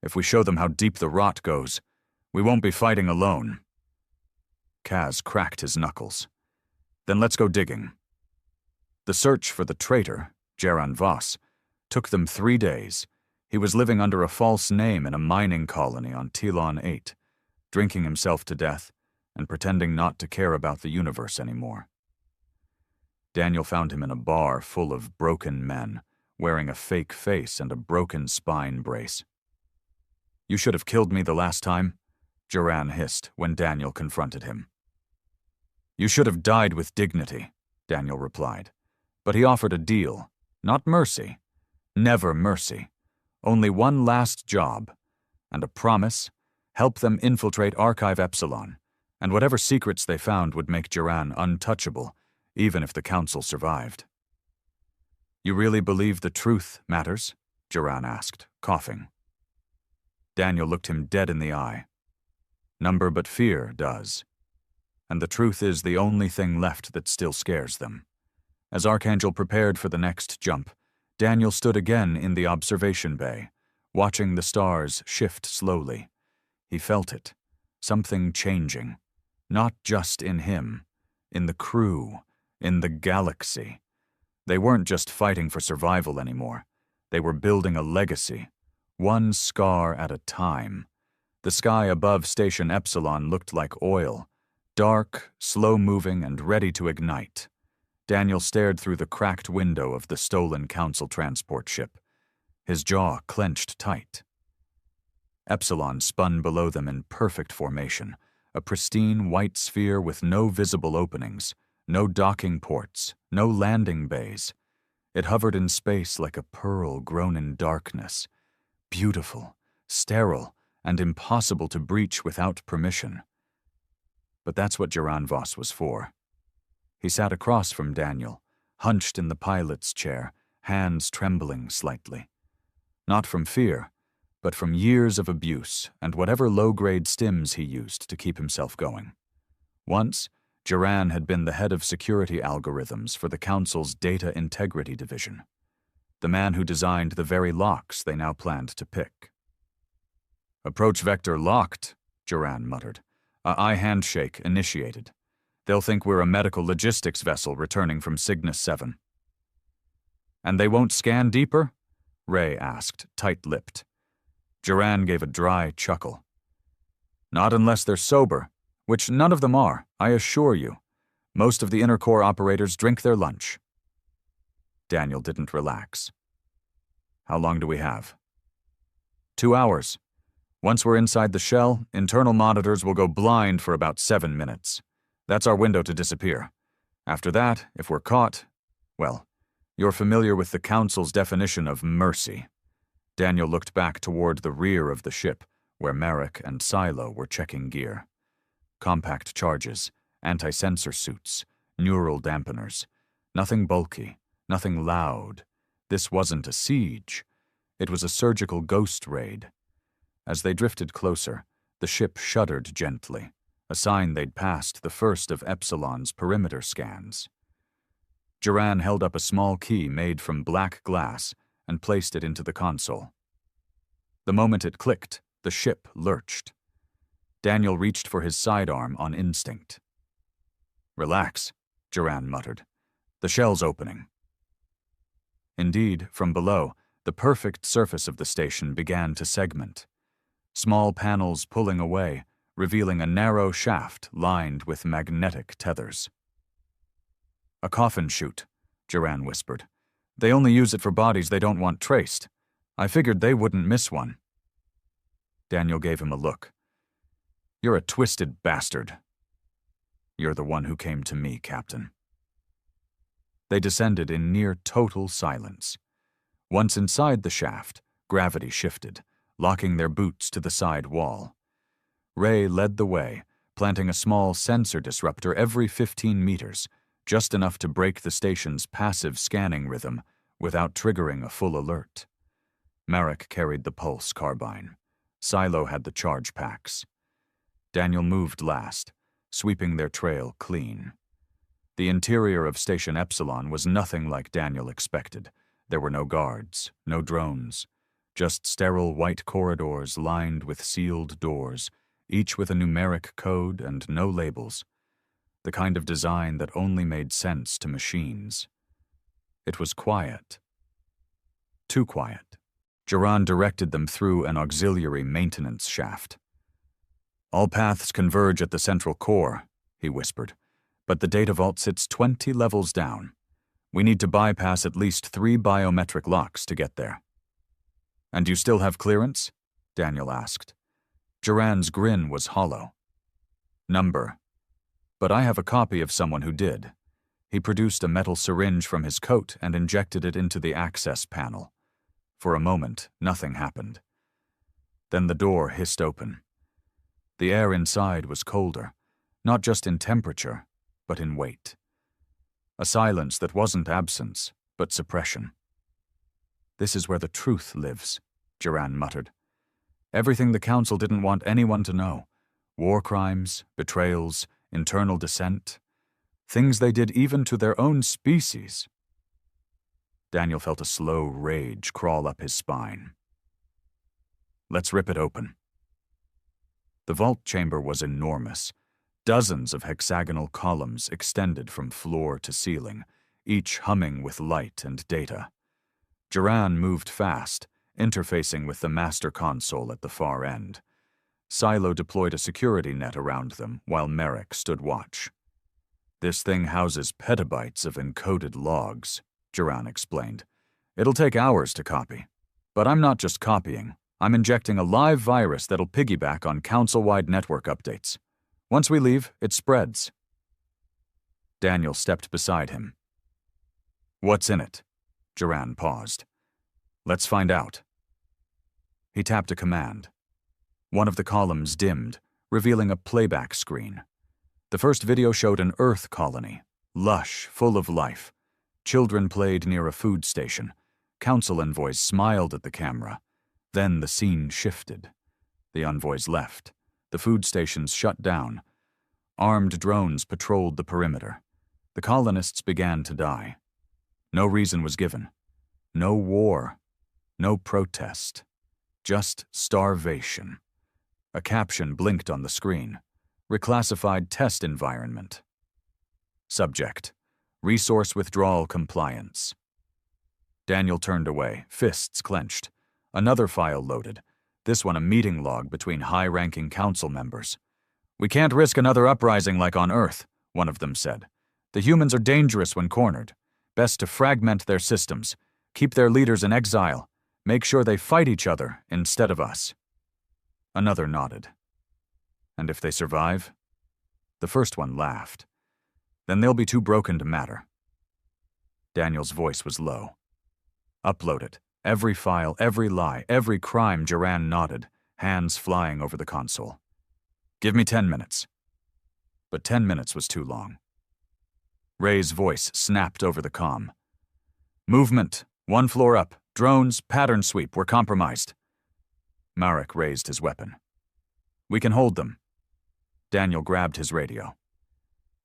If we show them how deep the rot goes, we won't be fighting alone." Kaz cracked his knuckles. "Then let's go digging." The search for the traitor, Geran Voss, took them 3 days. He was living under a false name in a mining colony on Telon 8, drinking himself to death and pretending not to care about the universe anymore. Daniel found him in a bar full of broken men, wearing a fake face and a broken spine brace. "You should have killed me the last time," Geran hissed when Daniel confronted him. "You should have died with dignity," Daniel replied. But he offered a deal, not mercy. Never mercy. Only one last job, and a promise: help them infiltrate Archive Epsilon, and whatever secrets they found would make Geran untouchable, even if the Council survived. "You really believe the truth matters?" Geran asked, coughing. Daniel looked him dead in the eye. "Number but fear does. And the truth is the only thing left that still scares them." As Archangel prepared for the next jump, Daniel stood again in the observation bay, watching the stars shift slowly. He felt it, something changing, not just in him, in the crew, in the galaxy. They weren't just fighting for survival anymore. They were building a legacy, one scar at a time. The sky above Station Epsilon looked like oil, dark, slow-moving, and ready to ignite. Daniel stared through the cracked window of the stolen Council transport ship. His jaw clenched tight. Epsilon spun below them in perfect formation, a pristine white sphere with no visible openings, no docking ports, no landing bays. It hovered in space like a pearl grown in darkness, beautiful, sterile, and impossible to breach without permission. But that's what Geran Voss was for. He sat across from Daniel, hunched in the pilot's chair, hands trembling slightly. Not from fear, but from years of abuse and whatever low-grade stims he used to keep himself going. Once, Geran had been the head of security algorithms for the Council's Data Integrity Division, the man who designed the very locks they now planned to pick. "Approach vector locked," Geran muttered. "A eye handshake initiated. They'll think we're a medical logistics vessel returning from Cygnus 7. "And they won't scan deeper?" Ray asked, tight-lipped. Geran gave a dry chuckle. "Not unless they're sober, which none of them are, I assure you. Most of the inner core operators drink their lunch." Daniel didn't relax. "How long do we have?" 2 hours. Once we're inside the shell, internal monitors will go blind for about 7 minutes. That's our window to disappear. After that, if we're caught, well, you're familiar with the Council's definition of mercy." Daniel looked back toward the rear of the ship, where Merrick and Silo were checking gear. Compact charges, anti-sensor suits, neural dampeners. Nothing bulky, nothing loud. This wasn't a siege. It was a surgical ghost raid. As they drifted closer, the ship shuddered gently, a sign they'd passed the first of Epsilon's perimeter scans. Geran held up a small key made from black glass and placed it into the console. The moment it clicked, the ship lurched. Daniel reached for his sidearm on instinct. "Relax," Geran muttered. "The shell's opening." Indeed, from below, the perfect surface of the station began to segment. Small panels pulling away, revealing a narrow shaft lined with magnetic tethers. "A coffin chute," Geran whispered. "They only use it for bodies they don't want traced. I figured they wouldn't miss one." Daniel gave him a look. "You're a twisted bastard." "You're the one who came to me, Captain." They descended in near total silence. Once inside the shaft, gravity shifted, locking their boots to the side wall. Ray led the way, planting a small sensor disruptor every 15 meters, just enough to break the station's passive scanning rhythm without triggering a full alert. Marek carried the pulse carbine. Silo had the charge packs. Daniel moved last, sweeping their trail clean. The interior of Station Epsilon was nothing like Daniel expected. There were no guards, no drones, just sterile white corridors lined with sealed doors, each with a numeric code and no labels, the kind of design that only made sense to machines. It was quiet. Too quiet. Duran directed them through an auxiliary maintenance shaft. "All paths converge at the central core," he whispered, "but the data vault sits 20 levels down. We need to bypass at least 3 biometric locks to get there." "And you still have clearance?" Daniel asked. Duran's grin was hollow. "Number. But I have a copy of someone who did." He produced a metal syringe from his coat and injected it into the access panel. For a moment, nothing happened. Then the door hissed open. The air inside was colder, not just in temperature, but in weight. A silence that wasn't absence, but suppression. "This is where the truth lives," Duran muttered. "Everything the Council didn't want anyone to know. War crimes, betrayals, internal dissent. Things they did even to their own species." Daniel felt a slow rage crawl up his spine. "Let's rip it open." The vault chamber was enormous. Dozens of hexagonal columns extended from floor to ceiling, each humming with light and data. Duran moved fast, interfacing with the master console at the far end. Silo deployed a security net around them while Marek stood watch. "This thing houses petabytes of encoded logs," Duran explained. "It'll take hours to copy. But I'm not just copying. I'm injecting a live virus that'll piggyback on council-wide network updates. Once we leave, it spreads." Daniel stepped beside him. "What's in it?" Duran paused. "Let's find out." He tapped a command. One of the columns dimmed, revealing a playback screen. The first video showed an Earth colony, lush, full of life. Children played near a food station. Council envoys smiled at the camera. Then the scene shifted. The envoys left. The food stations shut down. Armed drones patrolled the perimeter. The colonists began to die. No reason was given. No war. No protest. Just starvation. A caption blinked on the screen. Reclassified test environment. Subject: Resource withdrawal compliance. Daniel turned away, fists clenched. Another file loaded, this one a meeting log between high-ranking council members. "We can't risk another uprising like on Earth," one of them said. "The humans are dangerous when cornered. Best to fragment their systems, keep their leaders in exile, make sure they fight each other instead of us." Another nodded. "And if they survive?" The first one laughed. "Then they'll be too broken to matter." Daniel's voice was low. "Upload it. Every file, every lie, every crime." Duran nodded, hands flying over the console. "Give me 10 minutes." But 10 minutes was too long. Ray's voice snapped over the comm. "Movement. 1 floor up. Drones, pattern sweep. We're compromised." Marek raised his weapon. "We can hold them." Daniel grabbed his radio.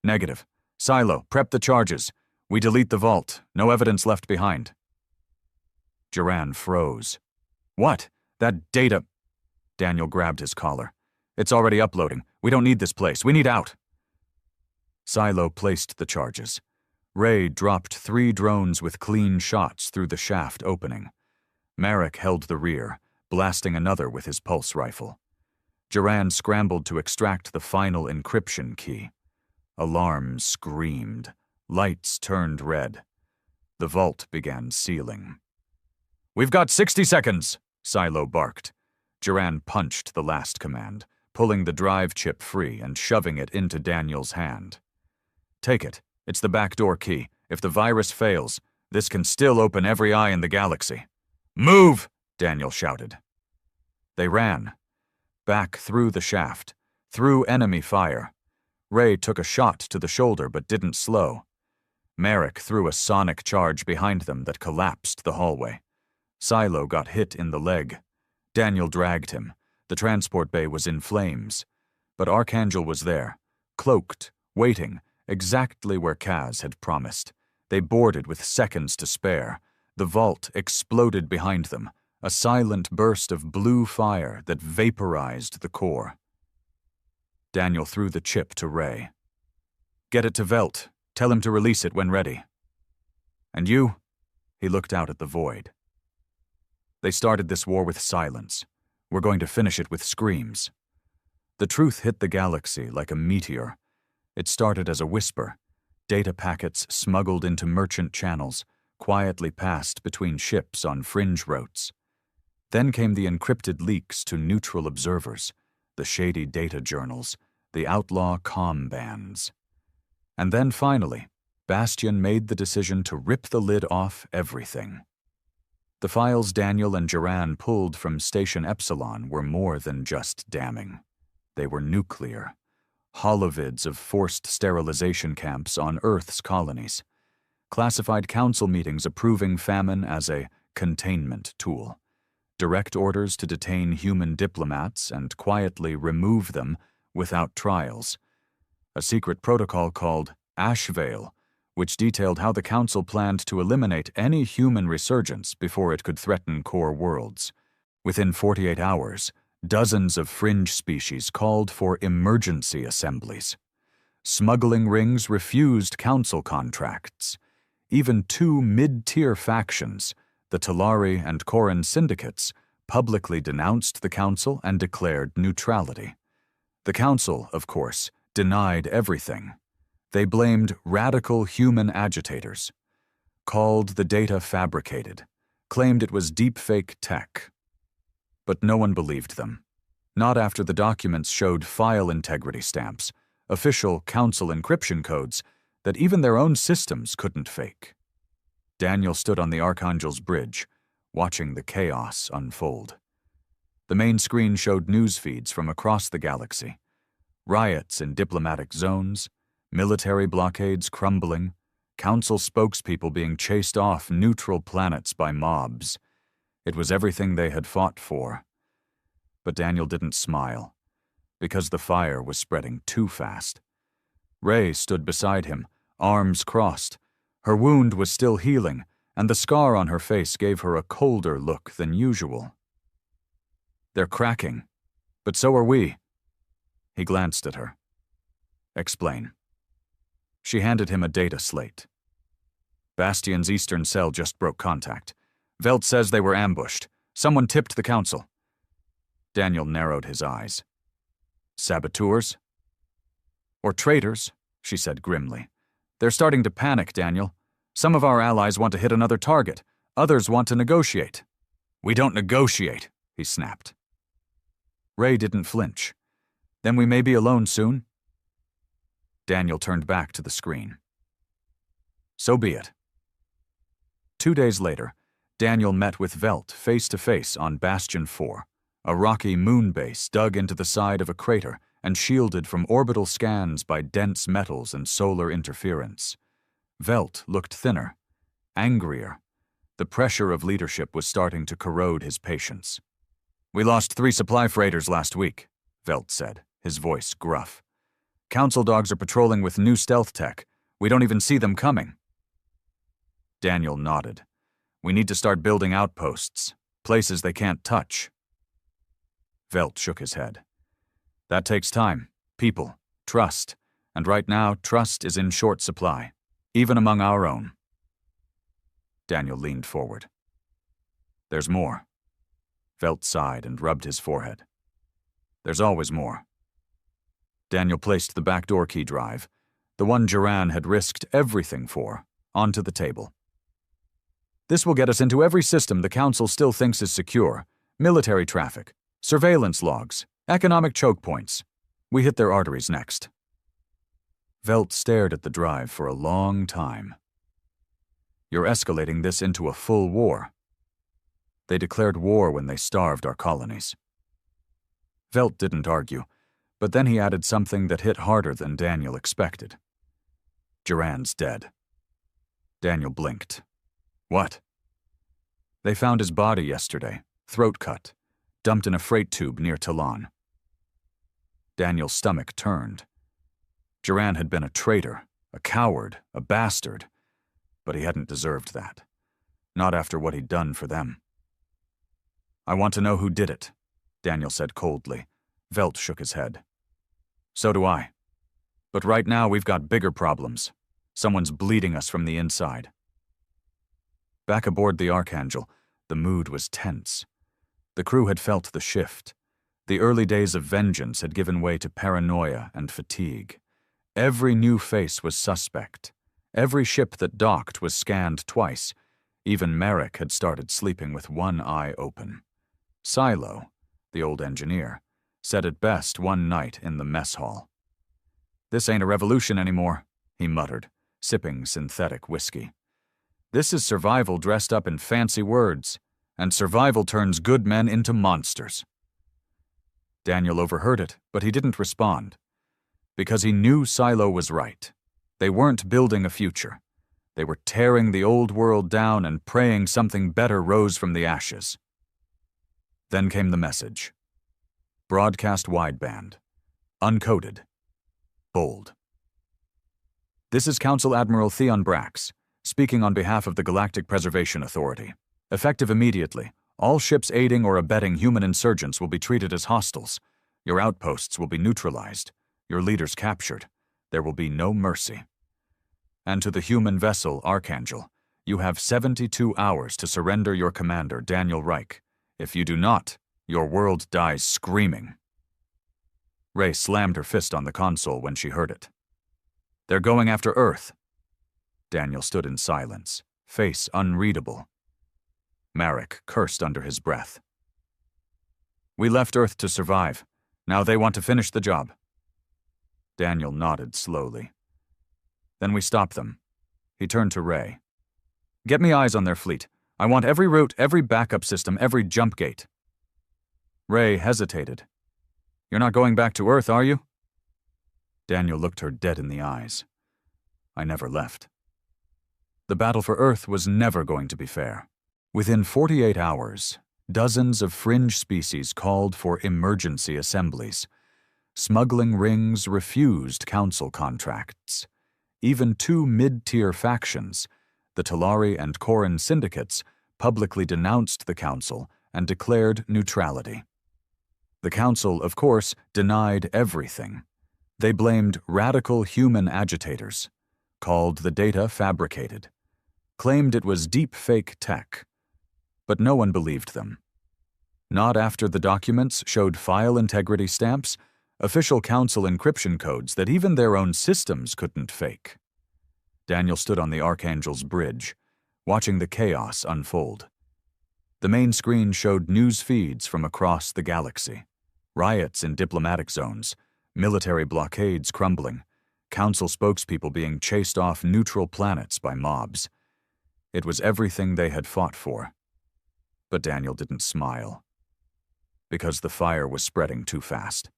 "Negative. Silo, prep the charges. We delete the vault. No evidence left behind." Duran froze. "What? That data—" Daniel grabbed his collar. "It's already uploading. We don't need this place. We need out." Silo placed the charges. Ray dropped 3 drones with clean shots through the shaft opening. Marek held the rear, blasting another with his pulse rifle. Duran scrambled to extract the final encryption key. Alarms screamed. Lights turned red. The vault began sealing. "We've got 60 seconds, Silo barked. Duran punched the last command, pulling the drive chip free and shoving it into Daniel's hand. "Take it. It's the backdoor key. If the virus fails, this can still open every eye in the galaxy. Move! Daniel shouted. They ran. Back through the shaft, through enemy fire. Ray took a shot to the shoulder but didn't slow. Merrick threw a sonic charge behind them that collapsed the hallway. Silo got hit in the leg. Daniel dragged him. The transport bay was in flames. But Archangel was there, cloaked, waiting, exactly where Kaz had promised. They boarded with seconds to spare. The vault exploded behind them, a silent burst of blue fire that vaporized the core. Daniel threw the chip to Ray. Get it to Velt. Tell him to release it when ready. And you? He looked out at the void. They started this war with silence. We're going to finish it with screams. The truth hit the galaxy like a meteor. It started as a whisper. Data packets smuggled into merchant channels, quietly passed between ships on fringe routes. Then came the encrypted leaks to neutral observers, the shady data journals, the outlaw comm bands. And then finally, Bastion made the decision to rip the lid off everything. The files Daniel and Duran pulled from Station Epsilon were more than just damning. They were nuclear. Holovids of forced sterilization camps on Earth's colonies. Classified council meetings approving famine as a containment tool. Direct orders to detain human diplomats and quietly remove them without trials. A secret protocol called Ashvale, which detailed how the Council planned to eliminate any human resurgence before it could threaten core worlds. Within 48 hours, dozens of fringe species called for emergency assemblies. Smuggling rings refused Council contracts. Even two mid-tier factions, the Talari and Koran syndicates, publicly denounced the Council and declared neutrality. The Council, of course, denied everything. They blamed radical human agitators, called the data fabricated, claimed it was deepfake tech. But no one believed them. Not after the documents showed file integrity stamps, official Council encryption codes that even their own systems couldn't fake. Daniel stood on the Archangel's bridge, watching the chaos unfold. The main screen showed news feeds from across the galaxy. Riots in diplomatic zones, military blockades crumbling, Council spokespeople being chased off neutral planets by mobs. It was everything they had fought for. But Daniel didn't smile, because the fire was spreading too fast. Ray stood beside him, arms crossed. Her wound was still healing, and the scar on her face gave her a colder look than usual. They're cracking, but so are we. He glanced at her. Explain. She handed him a data slate. Bastion's eastern cell just broke contact. Velt says they were ambushed. Someone tipped the Council. Daniel narrowed his eyes. Saboteurs? Or traitors, she said grimly. They're starting to panic, Daniel. Some of our allies want to hit another target. Others want to negotiate. We don't negotiate, he snapped. Ray didn't flinch. Then we may be alone soon. Daniel turned back to the screen. So be it. 2 days later, Daniel met with Velt face-to-face on Bastion 4, a rocky moon base dug into the side of a crater and shielded from orbital scans by dense metals and solar interference. Velt looked thinner, angrier. The pressure of leadership was starting to corrode his patience. We lost 3 supply freighters last week, Velt said, his voice gruff. Council dogs are patrolling with new stealth tech. We don't even see them coming. Daniel nodded. We need to start building outposts, places they can't touch. Velt shook his head. That takes time, people, trust, and right now trust is in short supply, even among our own. Daniel leaned forward. There's more. Velt sighed and rubbed his forehead. There's always more. Daniel placed the backdoor key drive, the one Duran had risked everything for, onto the table. This will get us into every system the Council still thinks is secure. Military traffic, surveillance logs, economic choke points. We hit their arteries next. Velt stared at the drive for a long time. You're escalating this into a full war. They declared war when they starved our colonies. Velt didn't argue, but then he added something that hit harder than Daniel expected. Duran's dead. Daniel blinked. What? They found his body yesterday, throat cut, dumped in a freight tube near Talon. Daniel's stomach turned. Duran had been a traitor, a coward, a bastard, but he hadn't deserved that. Not after what he'd done for them. I want to know who did it, Daniel said coldly. Velt shook his head. So do I. But right now we've got bigger problems. Someone's bleeding us from the inside. Back aboard the Archangel, the mood was tense. The crew had felt the shift. The early days of vengeance had given way to paranoia and fatigue. Every new face was suspect. Every ship that docked was scanned twice. Even Merrick had started sleeping with one eye open. Silo, the old engineer, said it best one night in the mess hall. "This ain't a revolution anymore," he muttered, sipping synthetic whiskey. "This is survival dressed up in fancy words, and survival turns good men into monsters." Daniel overheard it, but he didn't respond. Because he knew Silo was right. They weren't building a future. They were tearing the old world down and praying something better rose from the ashes. Then came the message. Broadcast wideband. Uncoded. Bold. "This is Council Admiral Theon Brax, speaking on behalf of the Galactic Preservation Authority. Effective immediately, all ships aiding or abetting human insurgents will be treated as hostiles. Your outposts will be neutralized. Your leaders captured. There will be no mercy. And to the human vessel, Archangel, you have 72 hours to surrender your commander, Daniel Reich. If you do not, your world dies screaming." Ray slammed her fist on the console when she heard it. "They're going after Earth." Daniel stood in silence, face unreadable. Marek cursed under his breath. "We left Earth to survive. Now they want to finish the job." Daniel nodded slowly. "Then we stop them." He turned to Ray. "Get me eyes on their fleet. I want every route, every backup system, every jump gate." Ray hesitated. "You're not going back to Earth, are you?" Daniel looked her dead in the eyes. "I never left." The battle for Earth was never going to be fair. Within 48 hours, dozens of fringe species called for emergency assemblies. Smuggling rings refused council contracts. Even two mid-tier factions, the Talari and Koran syndicates, publicly denounced the council and declared neutrality. The council, of course, denied everything. They blamed radical human agitators, called the data fabricated, claimed it was deep-fake tech. But no one believed them. Not after the documents showed file integrity stamps, official council encryption codes that even their own systems couldn't fake. Daniel stood on the Archangel's bridge, watching the chaos unfold. The main screen showed news feeds from across the galaxy. Riots in diplomatic zones, military blockades crumbling, council spokespeople being chased off neutral planets by mobs. It was everything they had fought for. But Daniel didn't smile. Because the fire was spreading too fast.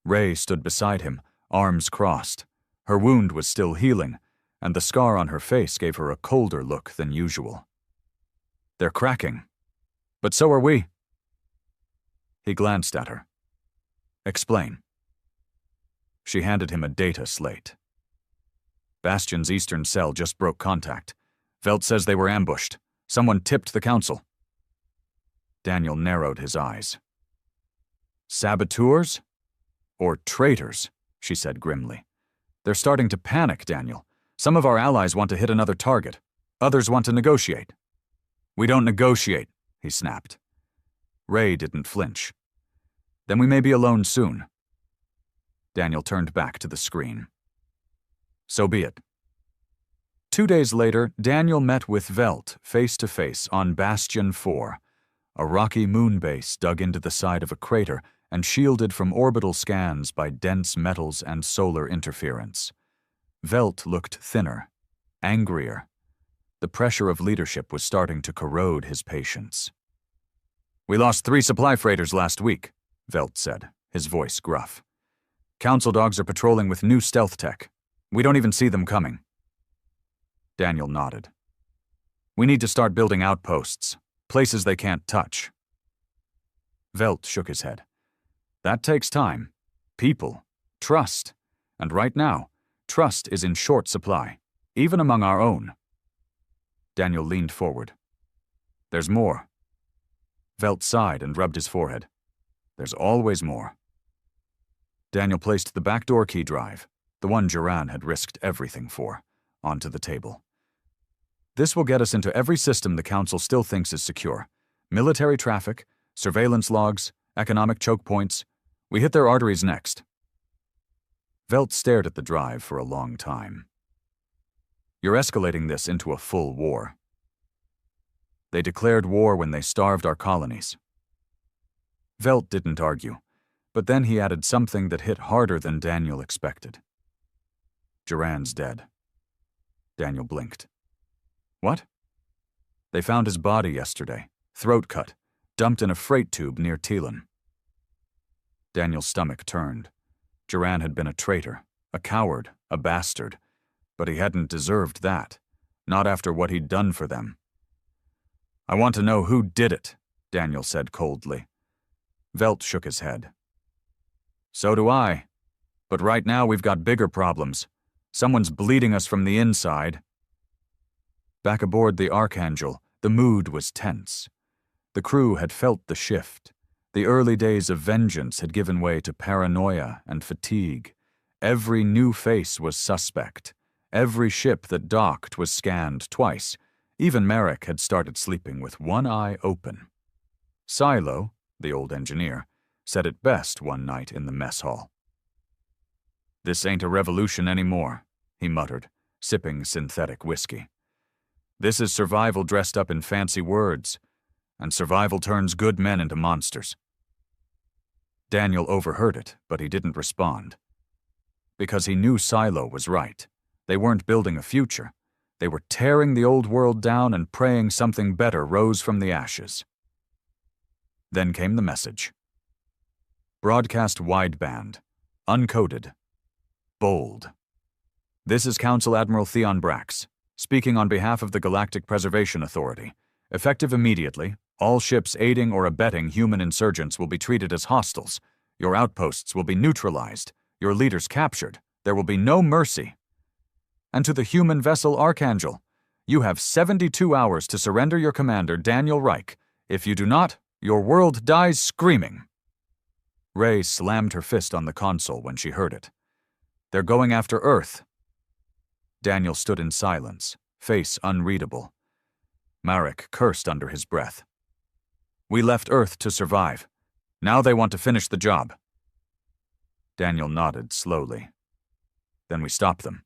Ray stood beside him, arms crossed. Her wound was still healing, and the scar on her face gave her a colder look than usual. "They're cracking. But so are we." He glanced at her. "Explain." She handed him a data slate. "Bastion's eastern cell just broke contact. Velt says they were ambushed. Someone tipped the council." Daniel narrowed his eyes. "Saboteurs? Or traitors?" she said grimly. "They're starting to panic, Daniel. Some of our allies want to hit another target. Others want to negotiate." "We don't negotiate," he snapped. Ray didn't flinch. "Then we may be alone soon." Daniel turned back to the screen. "So be it." 2 days later, Daniel met with Velt face-to-face on Bastion 4, a rocky moon base dug into the side of a crater and shielded from orbital scans by dense metals and solar interference. Velt looked thinner, angrier. The pressure of leadership was starting to corrode his patience. "We lost 3 supply freighters last week," Velt said, his voice gruff. "Council dogs are patrolling with new stealth tech. We don't even see them coming." Daniel nodded. "We need to start building outposts, places they can't touch." Velt shook his head. "That takes time. People. Trust. And right now, trust is in short supply, even among our own." Daniel leaned forward. "There's more." Velt sighed and rubbed his forehead. "There's always more." Daniel placed the backdoor key drive, the one Duran had risked everything for, onto the table. "This will get us into every system the Council still thinks is secure. Military traffic, surveillance logs, economic choke points. We hit their arteries next." Velt stared at the drive for a long time. "You're escalating this into a full war." "They declared war when they starved our colonies." Velt didn't argue, but then he added something that hit harder than Daniel expected. "Duran's dead." Daniel blinked. "What?" "They found his body yesterday, throat cut, dumped in a freight tube near Teelan." Daniel's stomach turned. Duran had been a traitor, a coward, a bastard, but he hadn't deserved that, not after what he'd done for them. "I want to know who did it," Daniel said coldly. Velt shook his head. "So do I. But right now we've got bigger problems. Someone's bleeding us from the inside." Back aboard the Archangel, the mood was tense. The crew had felt the shift. The early days of vengeance had given way to paranoia and fatigue. Every new face was suspect. Every ship that docked was scanned twice. Even Merrick had started sleeping with one eye open. Silo, the old engineer, said it best one night in the mess hall. "This ain't a revolution anymore," he muttered, sipping synthetic whiskey. "This is survival dressed up in fancy words, and survival turns good men into monsters." Daniel overheard it, but he didn't respond. Because he knew Silo was right. They weren't building a future. They were tearing the old world down and praying something better rose from the ashes. Then came the message. Broadcast wideband. Uncoded. Bold. "This is Council Admiral Theon Brax, speaking on behalf of the Galactic Preservation Authority. Effective immediately, all ships aiding or abetting human insurgents will be treated as hostiles. Your outposts will be neutralized. Your leaders captured. There will be no mercy. And to the human vessel Archangel, you have 72 hours to surrender your commander, Daniel Reich. If you do not, your world dies screaming." Ray slammed her fist on the console when she heard it. "They're going after Earth." Daniel stood in silence, face unreadable. Marek cursed under his breath. "We left Earth to survive. Now they want to finish the job." Daniel nodded slowly. "Then we stop them."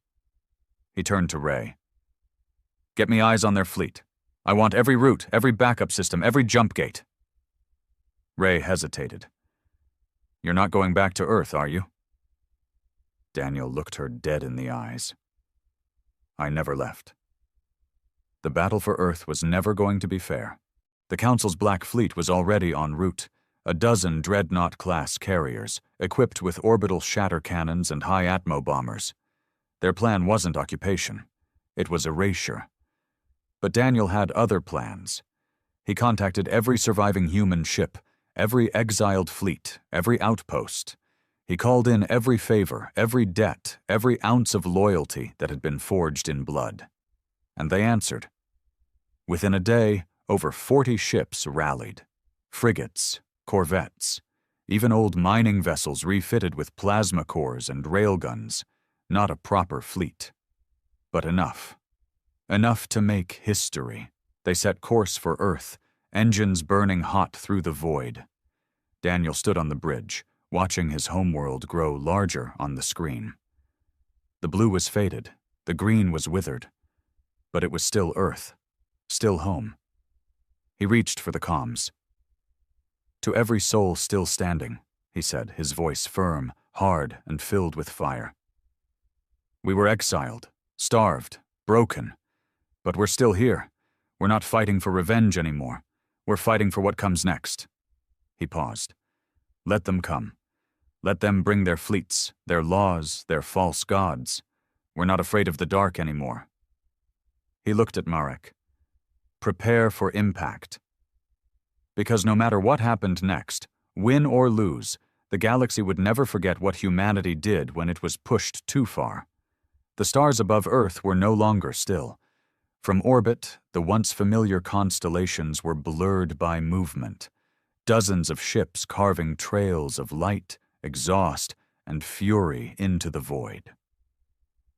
He turned to Ray. "Get me eyes on their fleet. I want every route, every backup system, every jump gate." Ray hesitated. "You're not going back to Earth, are you?" Daniel looked her dead in the eyes. "I never left." The battle for Earth was never going to be fair. The Council's Black Fleet was already en route, a dozen Dreadnought-class carriers, equipped with orbital shatter cannons and high-atmo bombers. Their plan wasn't occupation. It was erasure. But Daniel had other plans. He contacted every surviving human ship, every exiled fleet, every outpost. He called in every favor, every debt, every ounce of loyalty that had been forged in blood. And they answered. Within a day, over 40 ships rallied. Frigates, corvettes, even old mining vessels refitted with plasma cores and railguns. Not a proper fleet. But enough. Enough to make history. They set course for Earth, engines burning hot through the void. Daniel stood on the bridge, watching his homeworld grow larger on the screen. The blue was faded, the green was withered, but it was still Earth, still home. He reached for the comms. "To every soul still standing," he said, his voice firm, hard, and filled with fire. "We were exiled, starved, broken, But we're still here. We're not fighting for revenge anymore. We're fighting for what comes next." He paused. "Let them come. Let them bring their fleets, their laws, their false gods. We're not afraid of the dark anymore." He looked at Marek. "Prepare for impact." Because no matter what happened next, win or lose, the galaxy would never forget what humanity did when it was pushed too far. The stars above Earth were no longer still. From orbit, the once familiar constellations were blurred by movement. Dozens of ships carving trails of light, exhaust, and fury into the void.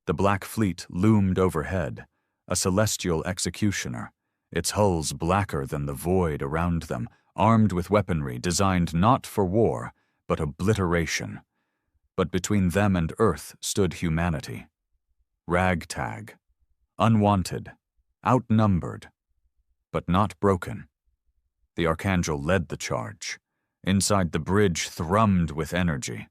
The Black Fleet loomed overhead, a celestial executioner, its hulls blacker than the void around them, armed with weaponry designed not for war, but obliteration. But between them and Earth stood humanity. Ragtag, unwanted, outnumbered, but not broken. The Archangel led the charge. Inside the bridge thrummed with energy.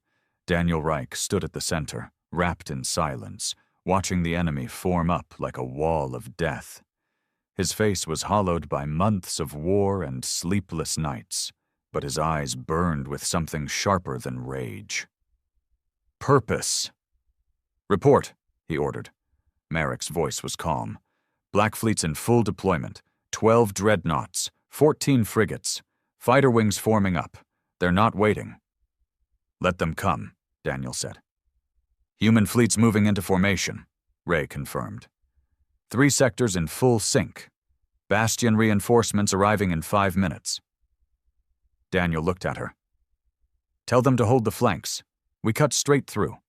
Daniel Reich stood at the center, wrapped in silence, watching the enemy form up like a wall of death. His face was hollowed by months of war and sleepless nights, but his eyes burned with something sharper than rage. "Purpose." "Report," he ordered. Marek's voice was calm. "Black Fleet's in full deployment. 12 dreadnoughts, 14 frigates, fighter wings forming up. They're not waiting." "Let them come," Daniel said. "Human fleet's moving into formation," Ray confirmed. 3 sectors in full sync. Bastion reinforcements arriving in 5 minutes. Daniel looked at her. "Tell them to hold the flanks. We cut straight through."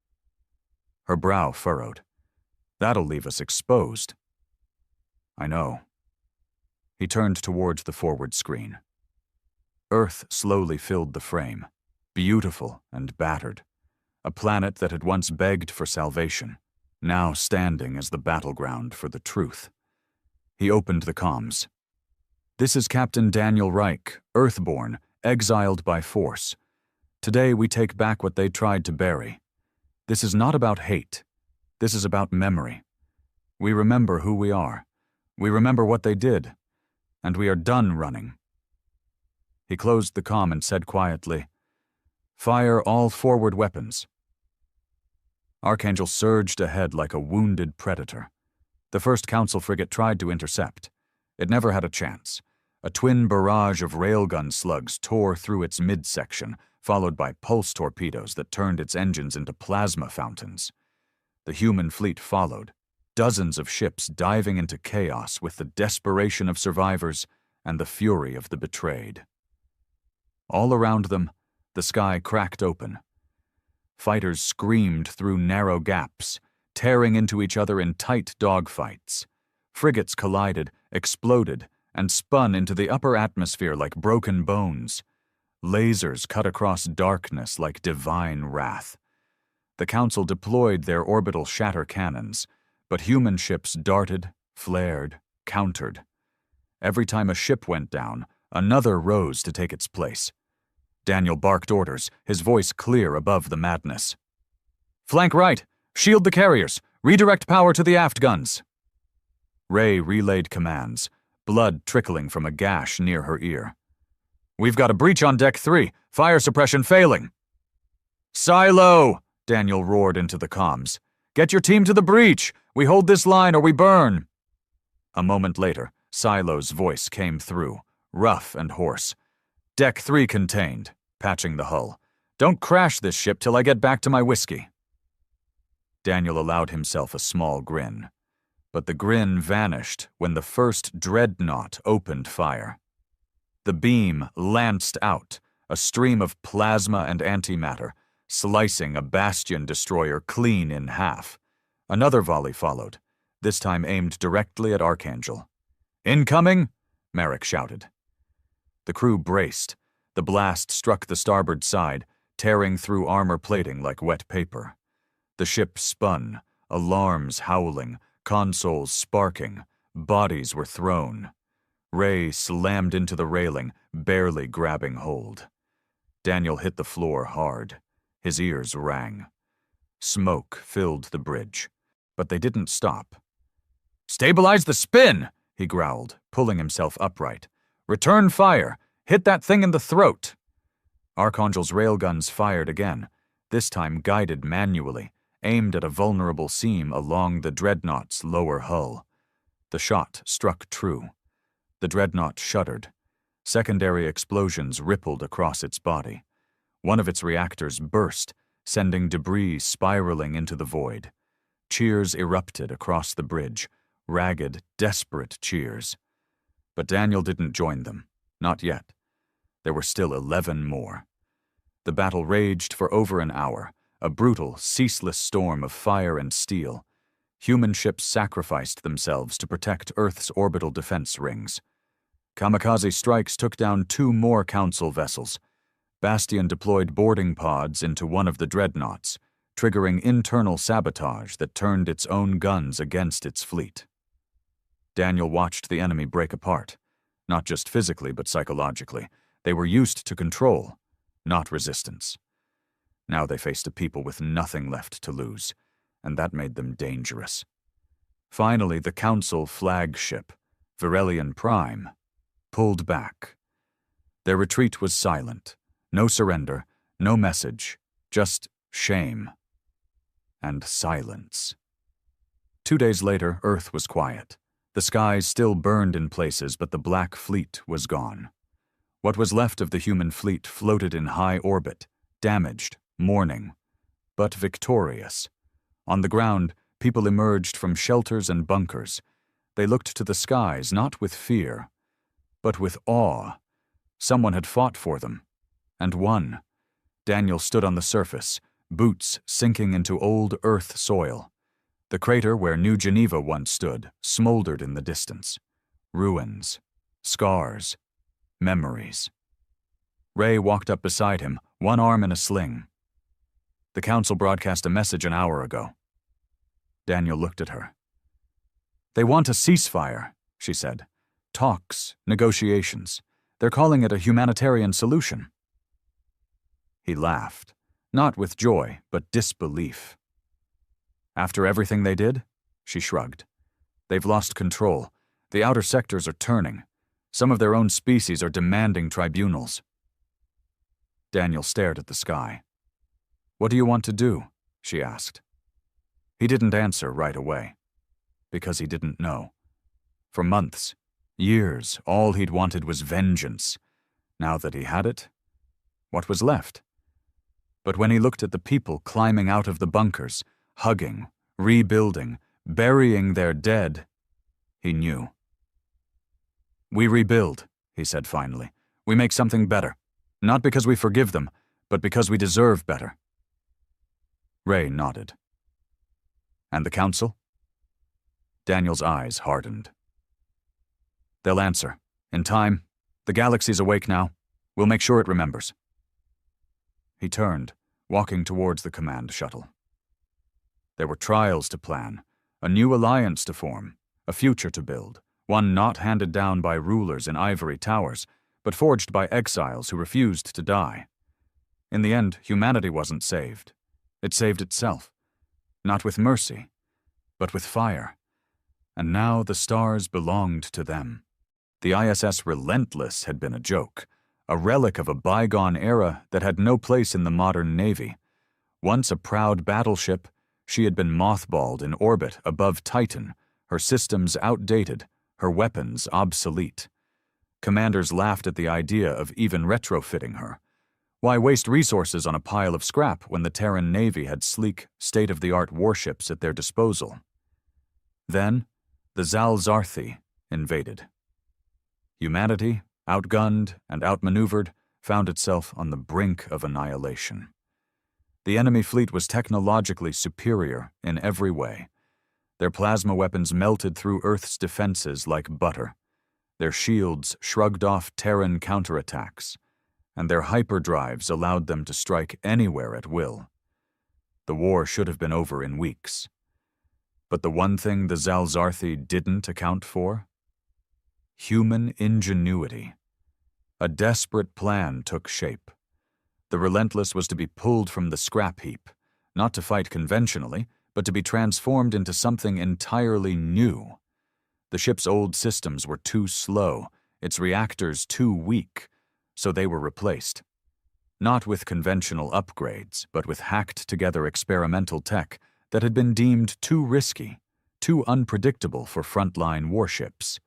Her brow furrowed. "That'll leave us exposed." "I know." He turned towards the forward screen. Earth slowly filled the frame, beautiful and battered. A planet that had once begged for salvation, now standing as the battleground for the truth. He opened the comms. "This is Captain Daniel Reich, Earthborn, exiled by force. Today we take back what they tried to bury. This is not about hate. This is about memory. We remember who we are. We remember what they did. And we are done running." He closed the comm and said quietly, "Fire all forward weapons." Archangel surged ahead like a wounded predator. The first Council frigate tried to intercept. It never had a chance. A twin barrage of railgun slugs tore through its midsection, followed by pulse torpedoes that turned its engines into plasma fountains. The human fleet followed, dozens of ships diving into chaos with the desperation of survivors and the fury of the betrayed. All around them, the sky cracked open. Fighters screamed through narrow gaps, tearing into each other in tight dogfights. Frigates collided, exploded, and spun into the upper atmosphere like broken bones. Lasers cut across darkness like divine wrath. The Council deployed their orbital shatter cannons, but human ships darted, flared, countered. Every time a ship went down, another rose to take its place. Daniel barked orders, his voice clear above the madness. "Flank right! Shield the carriers! Redirect power to the aft guns!" Ray relayed commands, blood trickling from a gash near her ear. "We've got a breach on Deck 3, fire suppression failing." "Silo!" Daniel roared into the comms. "Get your team to the breach! We hold this line or we burn!" A moment later, Silo's voice came through, rough and hoarse. "Deck 3 contained," patching the hull. "Don't crash this ship till I get back to my whiskey." Daniel allowed himself a small grin. But the grin vanished when the first dreadnought opened fire. The beam lanced out, a stream of plasma and antimatter, slicing a Bastion destroyer clean in half. Another volley followed, this time aimed directly at Archangel. "Incoming!" Marek shouted. The crew braced. The blast struck the starboard side, tearing through armor plating like wet paper. The ship spun, alarms howling, consoles sparking, bodies were thrown. Ray slammed into the railing, barely grabbing hold. Daniel hit the floor hard. His ears rang. Smoke filled the bridge, but they didn't stop. "Stabilize the spin," he growled, pulling himself upright. "Return fire. Hit that thing in the throat." Archangel's railguns fired again, this time guided manually, aimed at a vulnerable seam along the dreadnought's lower hull. The shot struck true. The dreadnought shuddered. Secondary explosions rippled across its body. One of its reactors burst, sending debris spiraling into the void. Cheers erupted across the bridge, ragged, desperate cheers. But Daniel didn't join them. Not yet. There were still 11 more. The battle raged for over an hour, a brutal, ceaseless storm of fire and steel. Human ships sacrificed themselves to protect Earth's orbital defense rings. Kamikaze strikes took down 2 more Council vessels. Bastion deployed boarding pods into one of the dreadnoughts, triggering internal sabotage that turned its own guns against its fleet. Daniel watched the enemy break apart, not just physically but psychologically. They were used to control, not resistance. Now they faced a people with nothing left to lose, and that made them dangerous. Finally, the Council flagship, Virelian Prime, pulled back. Their retreat was silent. No surrender, no message, just shame and silence. 2 days later, Earth was quiet. The skies still burned in places, but the Black Fleet was gone. What was left of the human fleet floated in high orbit, damaged, mourning, but victorious. On the ground, people emerged from shelters and bunkers. They looked to the skies not with fear, but with awe. Someone had fought for them, and won. Daniel stood on the surface, boots sinking into old Earth soil. The crater where New Geneva once stood smoldered in the distance. Ruins, scars, memories. Ray walked up beside him, one arm in a sling. "The Council broadcast a message an hour ago." Daniel looked at her. "They want a ceasefire," she said. "Talks, negotiations. They're calling it a humanitarian solution." He laughed, not with joy, but disbelief. "After everything they did?" She shrugged. "They've lost control. The outer sectors are turning. Some of their own species are demanding tribunals." Daniel stared at the sky. "What do you want to do?" she asked. He didn't answer right away, because he didn't know. For months, years, all he'd wanted was vengeance. Now that he had it, what was left? But when he looked at the people climbing out of the bunkers, hugging, rebuilding, burying their dead, he knew. "We rebuild," he said finally. "We make something better. Not because we forgive them, but because we deserve better." Ray nodded. "And the Council?" Daniel's eyes hardened. "They'll answer. In time. The galaxy's awake now. We'll make sure it remembers." He turned, walking towards the command shuttle. There were trials to plan, a new alliance to form, a future to build, one not handed down by rulers in ivory towers, but forged by exiles who refused to die. In the end, humanity wasn't saved. It saved itself. Not with mercy, but with fire. And now the stars belonged to them. The ISS Relentless had been a joke, a relic of a bygone era that had no place in the modern Navy. Once a proud battleship, she had been mothballed in orbit above Titan, her systems outdated, her weapons obsolete. Commanders laughed at the idea of even retrofitting her. Why waste resources on a pile of scrap when the Terran Navy had sleek, state-of-the-art warships at their disposal? Then, the Zal-Zarthi invaded. Humanity, outgunned and outmaneuvered, found itself on the brink of annihilation. The enemy fleet was technologically superior in every way. Their plasma weapons melted through Earth's defenses like butter. Their shields shrugged off Terran counterattacks, and their hyperdrives allowed them to strike anywhere at will. The war should have been over in weeks. But the one thing the Zal-Zarthi didn't account for? Human ingenuity. A desperate plan took shape. The Relentless was to be pulled from the scrap heap, not to fight conventionally, but to be transformed into something entirely new. The ship's old systems were too slow, its reactors too weak, so they were replaced. Not with conventional upgrades, but with hacked-together experimental tech that had been deemed too risky, too unpredictable for frontline warships.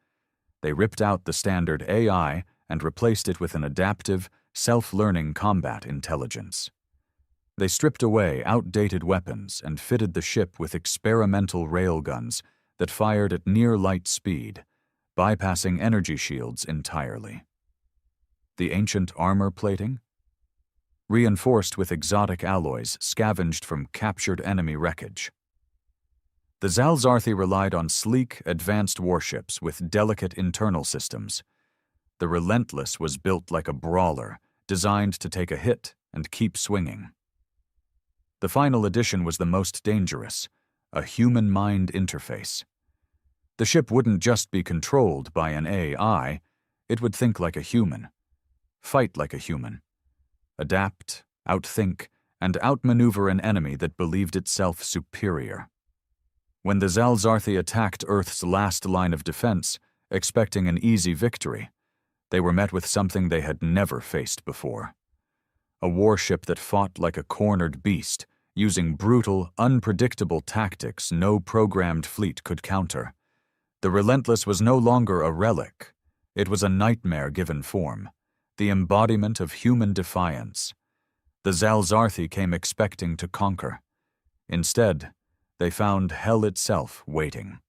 They ripped out the standard AI and replaced it with an adaptive, self-learning combat intelligence. They stripped away outdated weapons and fitted the ship with experimental railguns that fired at near-light speed, bypassing energy shields entirely. The ancient armor plating? Reinforced with exotic alloys scavenged from captured enemy wreckage. The Zalzarthi relied on sleek, advanced warships with delicate internal systems. The Relentless was built like a brawler, designed to take a hit and keep swinging. The final edition was the most dangerous, a human-mind interface. The ship wouldn't just be controlled by an AI, it would think like a human, fight like a human, adapt, outthink, and outmaneuver an enemy that believed itself superior. When the Zalzarthi attacked Earth's last line of defense, expecting an easy victory, they were met with something they had never faced before. A warship that fought like a cornered beast, using brutal, unpredictable tactics no programmed fleet could counter. The Relentless was no longer a relic. It was a nightmare given form, the embodiment of human defiance. The Zalzarthi came expecting to conquer. Instead, they found hell itself waiting.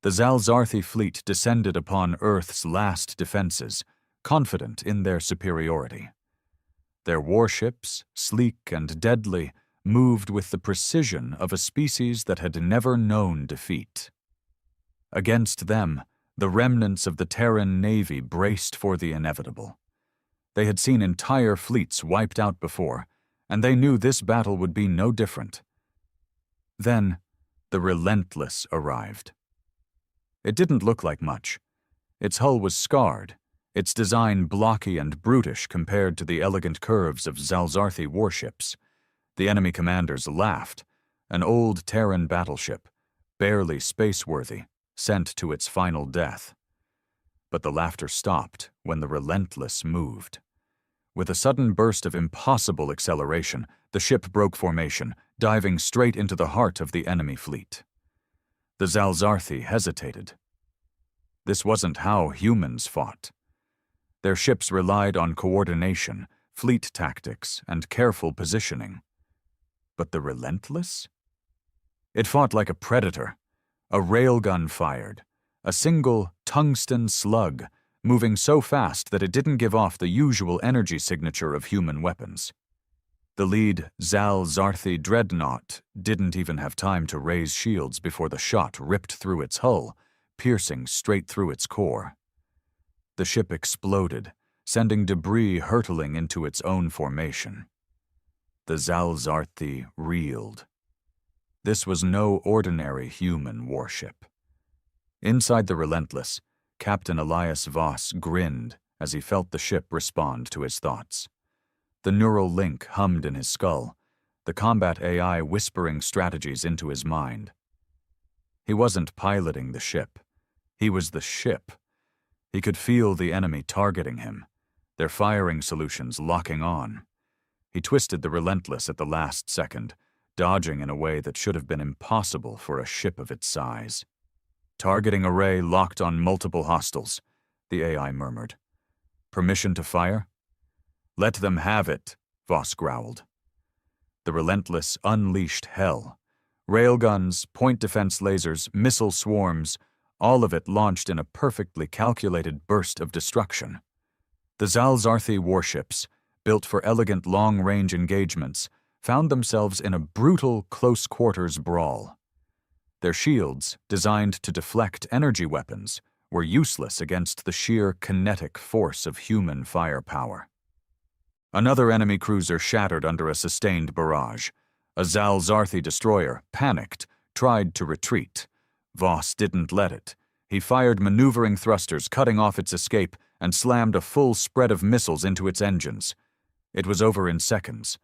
The Zalzarthi fleet descended upon Earth's last defenses, confident in their superiority. Their warships, sleek and deadly, moved with the precision of a species that had never known defeat. Against them, the remnants of the Terran Navy braced for the inevitable. They had seen entire fleets wiped out before, and they knew this battle would be no different. Then, the Relentless arrived. It didn't look like much. Its hull was scarred, its design blocky and brutish compared to the elegant curves of Zalzarthi warships. The enemy commanders laughed, an old Terran battleship, barely space-worthy, sent to its final death. But the laughter stopped when the Relentless moved. With a sudden burst of impossible acceleration, the ship broke formation, diving straight into the heart of the enemy fleet. The Zalzarthi hesitated. This wasn't how humans fought. Their ships relied on coordination, fleet tactics, and careful positioning. But the Relentless? It fought like a predator. A railgun fired, a single tungsten slug, moving so fast that it didn't give off the usual energy signature of human weapons. The lead Zalzarthi dreadnought didn't even have time to raise shields before the shot ripped through its hull, piercing straight through its core. The ship exploded, sending debris hurtling into its own formation. The Zalzarthi reeled. This was no ordinary human warship. Inside the Relentless, Captain Elias Voss grinned as he felt the ship respond to his thoughts. The neural link hummed in his skull, the combat AI whispering strategies into his mind. He wasn't piloting the ship. He was the ship. He could feel the enemy targeting him, their firing solutions locking on. He twisted the Relentless at the last second, dodging in a way that should have been impossible for a ship of its size. Targeting array locked on multiple hostiles, the AI murmured. Permission to fire? Let them have it, Voss growled. The Relentless unleashed hell. Railguns, point defense lasers, missile swarms, all of it launched in a perfectly calculated burst of destruction. The Zalzarthi warships, built for elegant long-range engagements, found themselves in a brutal close-quarters brawl. Their shields, designed to deflect energy weapons, were useless against the sheer kinetic force of human firepower. Another enemy cruiser shattered under a sustained barrage. A Zalzarthi destroyer, panicked, tried to retreat. Voss didn't let it. He fired maneuvering thrusters, cutting off its escape, and slammed a full spread of missiles into its engines. It was over in seconds.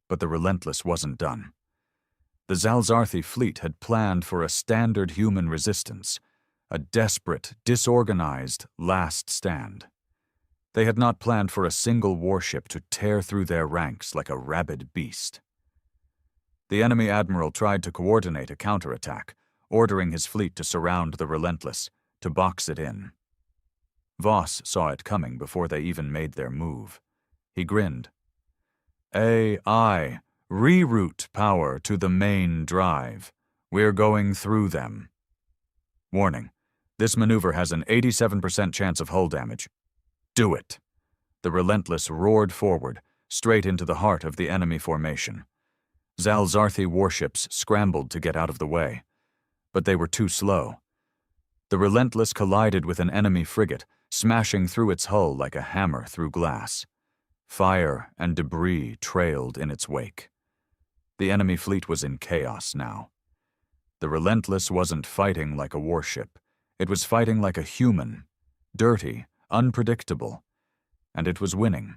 But the Relentless wasn't done. The Zalzarthi fleet had planned for a standard human resistance, a desperate, disorganized last stand. They had not planned for a single warship to tear through their ranks like a rabid beast. The enemy admiral tried to coordinate a counterattack, ordering his fleet to surround the Relentless, to box it in. Voss saw it coming before they even made their move. He grinned. AI, reroute power to the main drive. We're going through them. Warning, this maneuver has an 87% chance of hull damage. Do it. The Relentless roared forward, straight into the heart of the enemy formation. Zalzarthi warships scrambled to get out of the way, but they were too slow. The Relentless collided with an enemy frigate, smashing through its hull like a hammer through glass. Fire and debris trailed in its wake. The enemy fleet was in chaos now. The Relentless wasn't fighting like a warship. It was fighting like a human, dirty, unpredictable, and it was winning.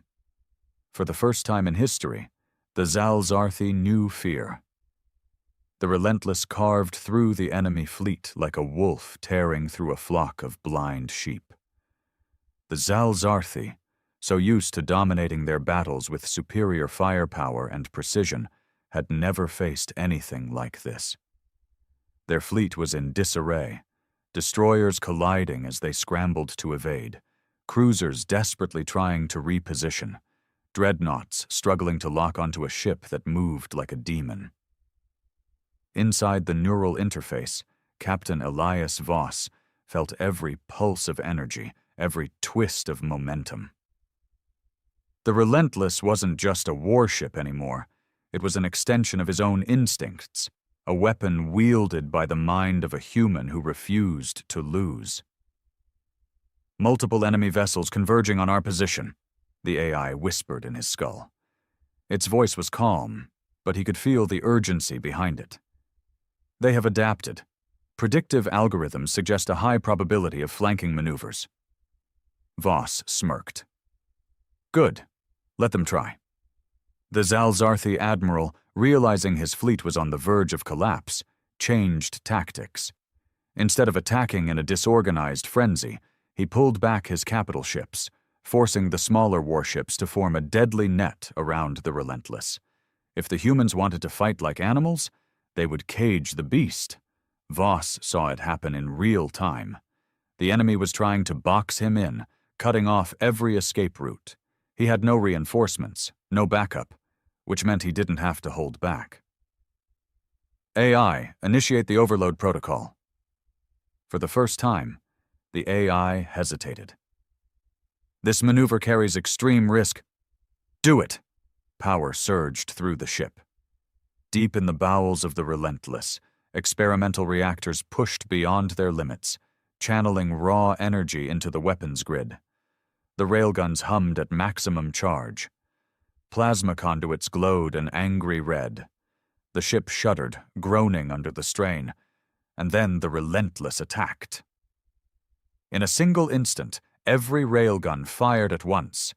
For the first time in history, the Zalzarthi knew fear. The Relentless carved through the enemy fleet like a wolf tearing through a flock of blind sheep. The Zalzarthi, so used to dominating their battles with superior firepower and precision, had never faced anything like this. Their fleet was in disarray, destroyers colliding as they scrambled to evade, cruisers desperately trying to reposition, dreadnoughts struggling to lock onto a ship that moved like a demon. Inside the neural interface, Captain Elias Voss felt every pulse of energy, every twist of momentum. The Relentless wasn't just a warship anymore. It was an extension of his own instincts, a weapon wielded by the mind of a human who refused to lose. Multiple enemy vessels converging on our position, the AI whispered in his skull. Its voice was calm, but he could feel the urgency behind it. They have adapted. Predictive algorithms suggest a high probability of flanking maneuvers. Voss smirked. Good. Let them try. The Zalzarthi admiral, realizing his fleet was on the verge of collapse, changed tactics. Instead of attacking in a disorganized frenzy, he pulled back his capital ships, forcing the smaller warships to form a deadly net around the Relentless. If the humans wanted to fight like animals, they would cage the beast. Voss saw it happen in real time. The enemy was trying to box him in, cutting off every escape route. He had no reinforcements, no backup, which meant he didn't have to hold back. AI, initiate the overload protocol. For the first time, the AI hesitated. This maneuver carries extreme risk. Do it! Power surged through the ship. Deep in the bowels of the Relentless, experimental reactors pushed beyond their limits, channeling raw energy into the weapons grid. The railguns hummed at maximum charge. Plasma conduits glowed an angry red. The ship shuddered, groaning under the strain, and then the Relentless attacked. In a single instant, every railgun fired at once.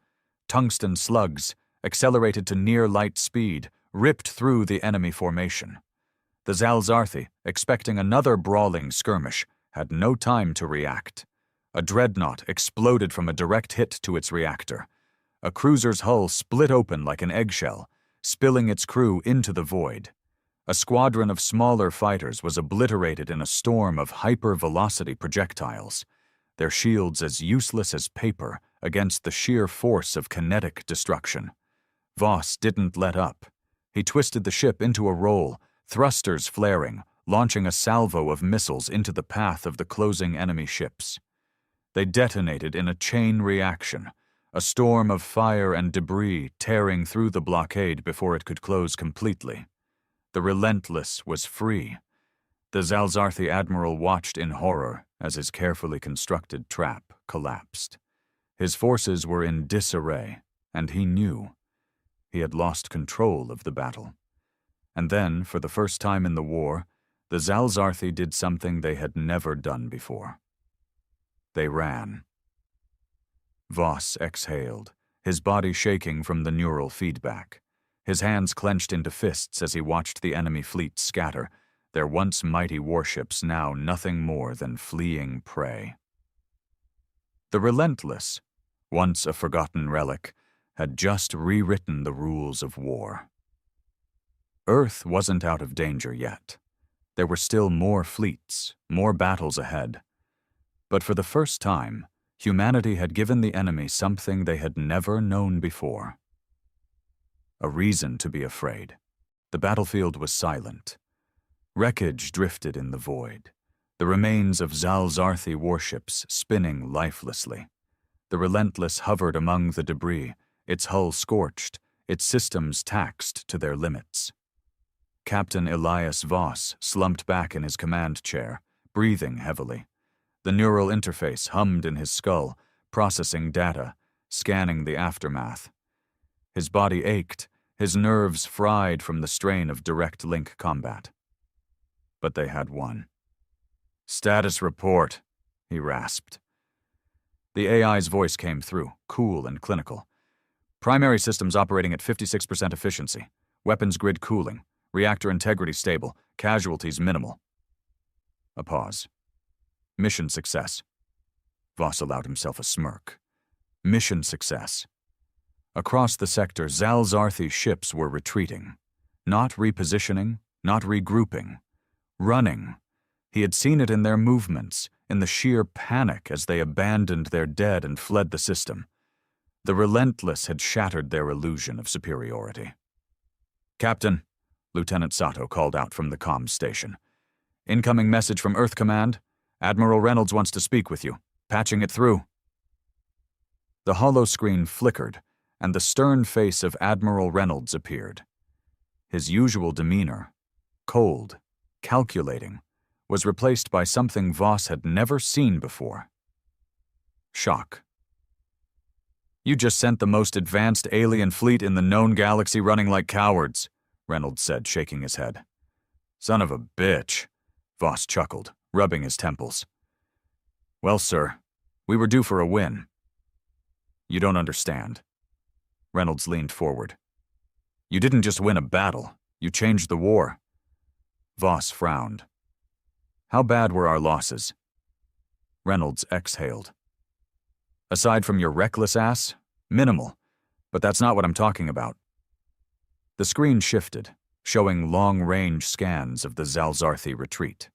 Tungsten slugs, accelerated to near light speed, ripped through the enemy formation. The Zalzarthi, expecting another brawling skirmish, had no time to react. A dreadnought exploded from a direct hit to its reactor. A cruiser's hull split open like an eggshell, spilling its crew into the void. A squadron of smaller fighters was obliterated in a storm of hyper-velocity projectiles, their shields as useless as paper against the sheer force of kinetic destruction. Voss didn't let up. He twisted the ship into a roll, thrusters flaring, launching a salvo of missiles into the path of the closing enemy ships. They detonated in a chain reaction, a storm of fire and debris tearing through the blockade before it could close completely. The Relentless was free. The Zalzarthi admiral watched in horror as his carefully constructed trap collapsed. His forces were in disarray, and he knew. He had lost control of the battle. And then, for the first time in the war, the Zalzarthi did something they had never done before. They ran. Voss exhaled, his body shaking from the neural feedback. His hands clenched into fists as he watched the enemy fleet scatter, their once mighty warships now nothing more than fleeing prey. The Relentless, once a forgotten relic, had just rewritten the rules of war. Earth wasn't out of danger yet. There were still more fleets, more battles ahead. But for the first time, humanity had given the enemy something they had never known before. A reason to be afraid. The battlefield was silent. Wreckage drifted in the void, the remains of Zal-Zarthi warships spinning lifelessly. The Relentless hovered among the debris, its hull scorched, its systems taxed to their limits. Captain Elias Voss slumped back in his command chair, breathing heavily. The neural interface hummed in his skull, processing data, scanning the aftermath. His body ached, his nerves fried from the strain of direct link combat. But they had won. "Status report," he rasped. The AI's voice came through, cool and clinical. "Primary systems operating at 56% efficiency. Weapons grid cooling. Reactor integrity stable. Casualties minimal." A pause. "Mission success." Voss allowed himself a smirk. Mission success. Across the sector, Zal-Zarthi ships were retreating. Not repositioning, not regrouping. Running. He had seen it in their movements, in the sheer panic as they abandoned their dead and fled the system. The Relentless had shattered their illusion of superiority. "Captain," Lieutenant Sato called out from the comms station. "Incoming message from Earth Command. Admiral Reynolds wants to speak with you. Patching it through." The holoscreen flickered, and the stern face of Admiral Reynolds appeared. His usual demeanor, cold, calculating, was replaced by something Voss had never seen before. Shock. "You just sent the most advanced alien fleet in the known galaxy running like cowards," Reynolds said, shaking his head. "Son of a bitch," Voss chuckled, rubbing his temples. "Well, sir, we were due for a win." "You don't understand." Reynolds leaned forward. "You didn't just win a battle, you changed the war." Voss frowned. "How bad were our losses?" Reynolds exhaled. "Aside from your reckless ass, minimal, but that's not what I'm talking about." The screen shifted, showing long-range scans of the Zal-Zarthi retreat.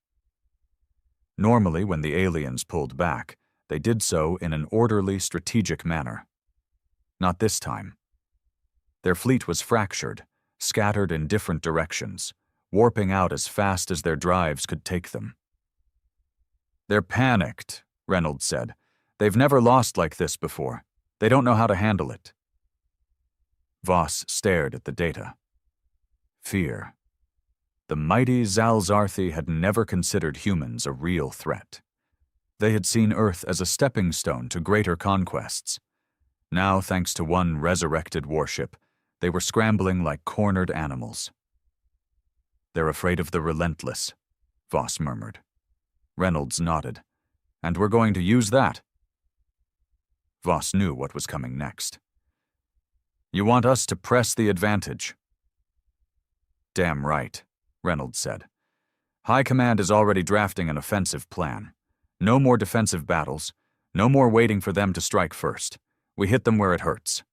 Normally, when the aliens pulled back, they did so in an orderly, strategic manner. Not this time. Their fleet was fractured, scattered in different directions, warping out as fast as their drives could take them. "They're panicked," Reynolds said. "They've never lost like this before. They don't know how to handle it." Voss stared at the data. Fear. The mighty Zal-Zarthi had never considered humans a real threat. They had seen Earth as a stepping stone to greater conquests. Now, thanks to one resurrected warship, they were scrambling like cornered animals. "They're afraid of the Relentless," Voss murmured. Reynolds nodded. "And we're going to use that." Voss knew what was coming next. "You want us to press the advantage." "Damn right," Reynolds said. "High Command is already drafting an offensive plan. No more defensive battles, no more waiting for them to strike first. We hit them where it hurts."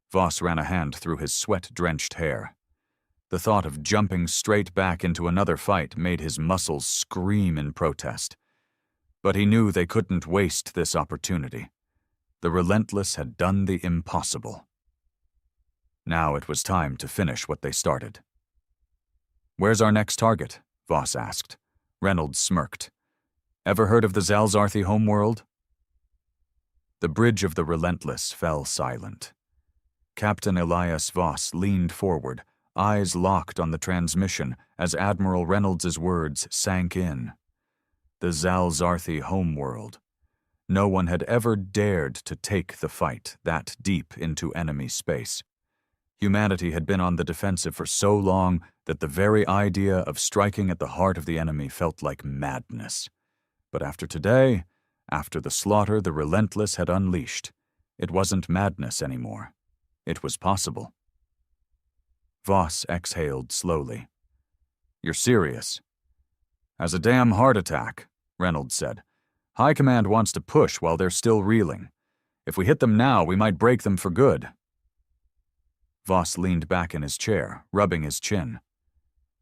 Voss ran a hand through his sweat-drenched hair. The thought of jumping straight back into another fight made his muscles scream in protest. But he knew they couldn't waste this opportunity. The Relentless had done the impossible. Now it was time to finish what they started. "Where's our next target?" Voss asked. Reynolds smirked. "Ever heard of the Zal-Zarthi homeworld?" The bridge of the Relentless fell silent. Captain Elias Voss leaned forward, eyes locked on the transmission as Admiral Reynolds's words sank in. The Zal-Zarthi homeworld. No one had ever dared to take the fight that deep into enemy space. Humanity had been on the defensive for so long that the very idea of striking at the heart of the enemy felt like madness. But after today, after the slaughter the Relentless had unleashed, it wasn't madness anymore. It was possible. Voss exhaled slowly. You're serious. As a damn heart attack, Reynolds said. High Command wants to push while they're still reeling. If we hit them now, we might break them for good. Voss leaned back in his chair, rubbing his chin.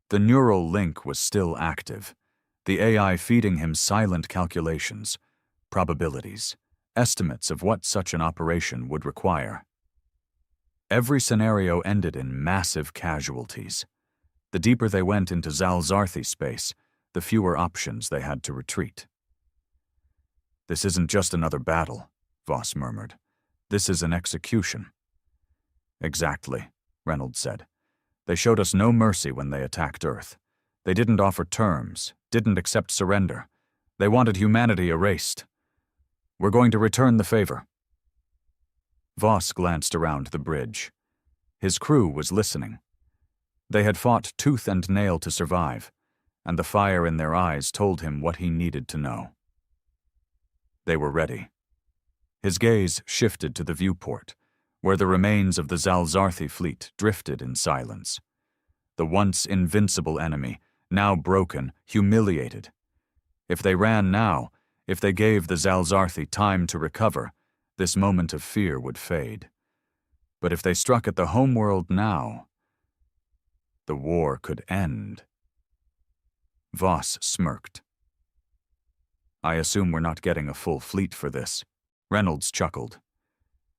The neural link was still active, the AI feeding him silent calculations, probabilities, estimates of what such an operation would require. Every scenario ended in massive casualties. The deeper they went into Zalzarthi space, the fewer options they had to retreat. This isn't just another battle, Voss murmured. This is an execution. Exactly, Reynolds said. They showed us no mercy when they attacked Earth. They didn't offer terms, didn't accept surrender. They wanted humanity erased. We're going to return the favor. Voss glanced around the bridge. His crew was listening. They had fought tooth and nail to survive, and the fire in their eyes told him what he needed to know. They were ready. His gaze shifted to the viewport, where the remains of the Zalzarthi fleet drifted in silence. The once invincible enemy, now broken, humiliated. If they ran now, if they gave the Zalzarthi time to recover, this moment of fear would fade. But if they struck at the homeworld now, the war could end. Voss smirked. I assume we're not getting a full fleet for this. Reynolds chuckled.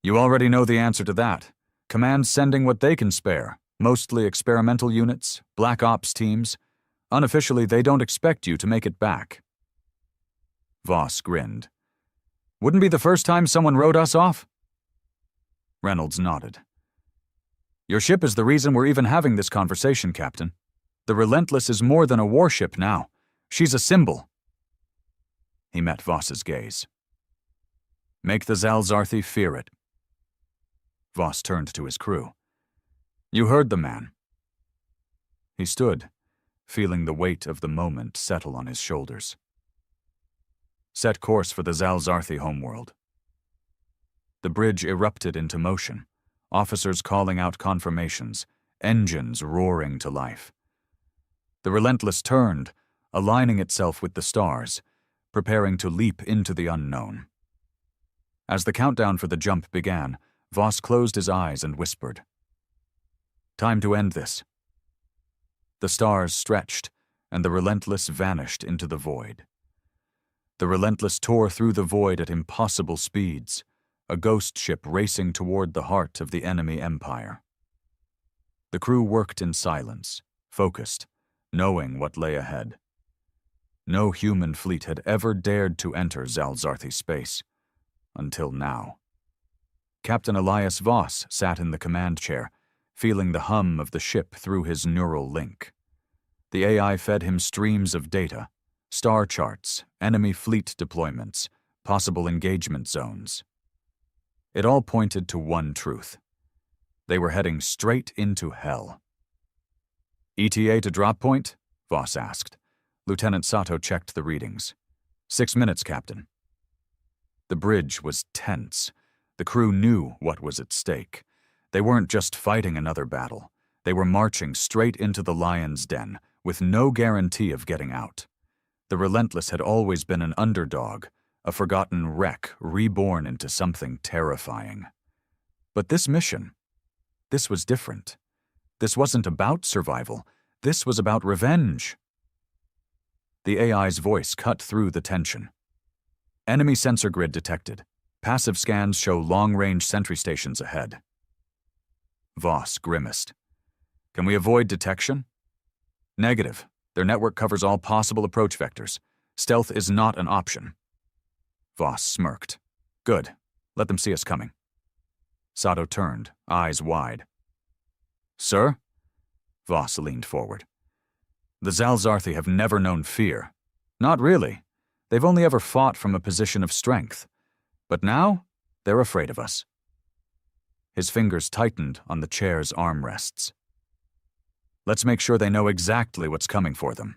You already know the answer to that. Command's sending what they can spare, mostly experimental units, black ops teams. Unofficially, they don't expect you to make it back. Voss grinned. Wouldn't be the first time someone wrote us off? Reynolds nodded. Your ship is the reason we're even having this conversation, Captain. The Relentless is more than a warship now. She's a symbol. He met Voss's gaze. Make the Zalzarthi fear it. Voss turned to his crew. You heard the man. He stood, feeling the weight of the moment settle on his shoulders. Set course for the Zalzarthi homeworld. The bridge erupted into motion, officers calling out confirmations, engines roaring to life. The Relentless turned, aligning itself with the stars, preparing to leap into the unknown. As the countdown for the jump began, Voss closed his eyes and whispered, Time to end this. The stars stretched, and the Relentless vanished into the void. The Relentless tore through the void at impossible speeds, a ghost ship racing toward the heart of the enemy empire. The crew worked in silence, focused, knowing what lay ahead. No human fleet had ever dared to enter Zalzarthi space, until now. Captain Elias Voss sat in the command chair, feeling the hum of the ship through his neural link. The AI fed him streams of data, star charts, enemy fleet deployments, possible engagement zones. It all pointed to one truth. They were heading straight into hell. ETA to drop point? Voss asked. Lieutenant Sato checked the readings. 6 minutes, Captain. The bridge was tense. The crew knew what was at stake. They weren't just fighting another battle. They were marching straight into the lion's den, with no guarantee of getting out. The Relentless had always been an underdog, a forgotten wreck reborn into something terrifying. But this mission, this was different. This wasn't about survival. This was about revenge. The AI's voice cut through the tension. Enemy sensor grid detected. Passive scans show long-range sentry stations ahead. Voss grimaced. Can we avoid detection? Negative. Their network covers all possible approach vectors. Stealth is not an option. Voss smirked. Good. Let them see us coming. Sato turned, eyes wide. Sir? Voss leaned forward. The Zalzarthi have never known fear. Not really. They've only ever fought from a position of strength. But now, they're afraid of us. His fingers tightened on the chair's armrests. Let's make sure they know exactly what's coming for them.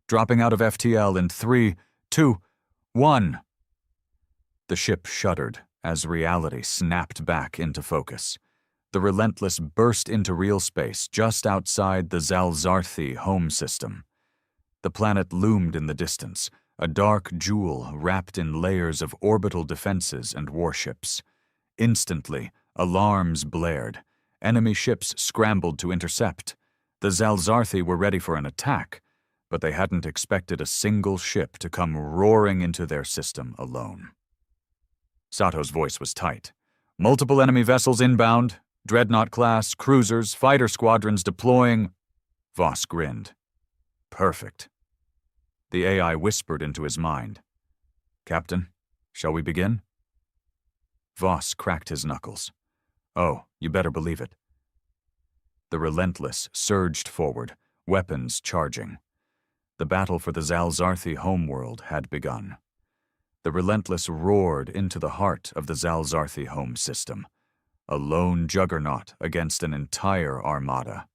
Dropping out of FTL in 3, 2, 1. The ship shuddered as reality snapped back into focus. The the Relentless burst into real space just outside the Zalzarthi home system. The planet loomed in the distance, a dark jewel wrapped in layers of orbital defenses and warships. Instantly, alarms blared. Enemy ships scrambled to intercept. The Zalzarthi were ready for an attack, but they hadn't expected a single ship to come roaring into their system alone. Sato's voice was tight. Multiple enemy vessels inbound, dreadnought-class, cruisers, fighter squadrons deploying. Voss grinned. Perfect. The AI whispered into his mind. Captain, shall we begin? Voss cracked his knuckles. Oh, you better believe it. The Relentless surged forward, weapons charging. The battle for the Zalzarthi homeworld had begun. The Relentless roared into the heart of the Zalzarthi home system, a lone juggernaut against an entire armada.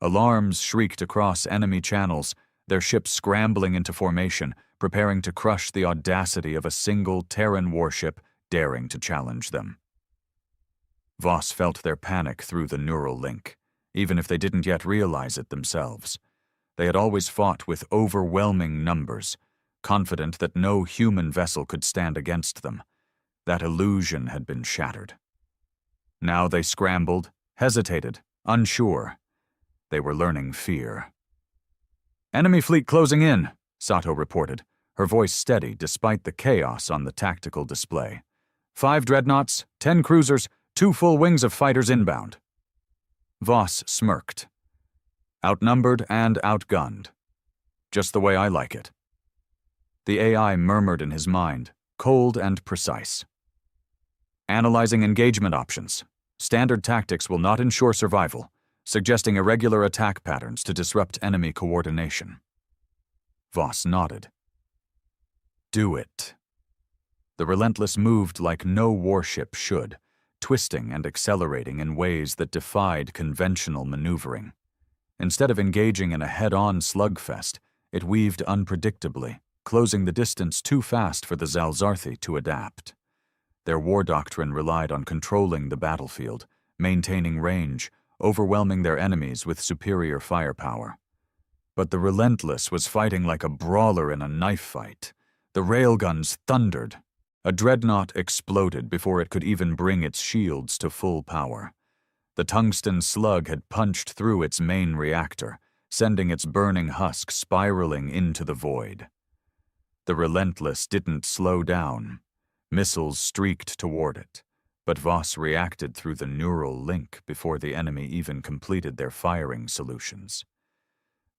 Alarms shrieked across enemy channels, their ships scrambling into formation, preparing to crush the audacity of a single Terran warship daring to challenge them. Voss felt their panic through the neural link, even if they didn't yet realize it themselves. They had always fought with overwhelming numbers, confident that no human vessel could stand against them. That illusion had been shattered. Now they scrambled, hesitated, unsure. They were learning fear. Enemy fleet closing in, Sato reported, her voice steady despite the chaos on the tactical display. 5 dreadnoughts, 10 cruisers, 2 full wings of fighters inbound. Voss smirked. Outnumbered and outgunned. Just the way I like it. The AI murmured in his mind, cold and precise. Analyzing engagement options. Standard tactics will not ensure survival, suggesting irregular attack patterns to disrupt enemy coordination. Voss nodded. Do it. The Relentless moved like no warship should, twisting and accelerating in ways that defied conventional maneuvering. Instead of engaging in a head-on slugfest, it weaved unpredictably, closing the distance too fast for the Zalzarthi to adapt. Their war doctrine relied on controlling the battlefield, maintaining range, overwhelming their enemies with superior firepower. But the Relentless was fighting like a brawler in a knife fight. The railguns thundered. A dreadnought exploded before it could even bring its shields to full power. The tungsten slug had punched through its main reactor, sending its burning husk spiraling into the void. The Relentless didn't slow down. Missiles streaked toward it, but Voss reacted through the neural link before the enemy even completed their firing solutions.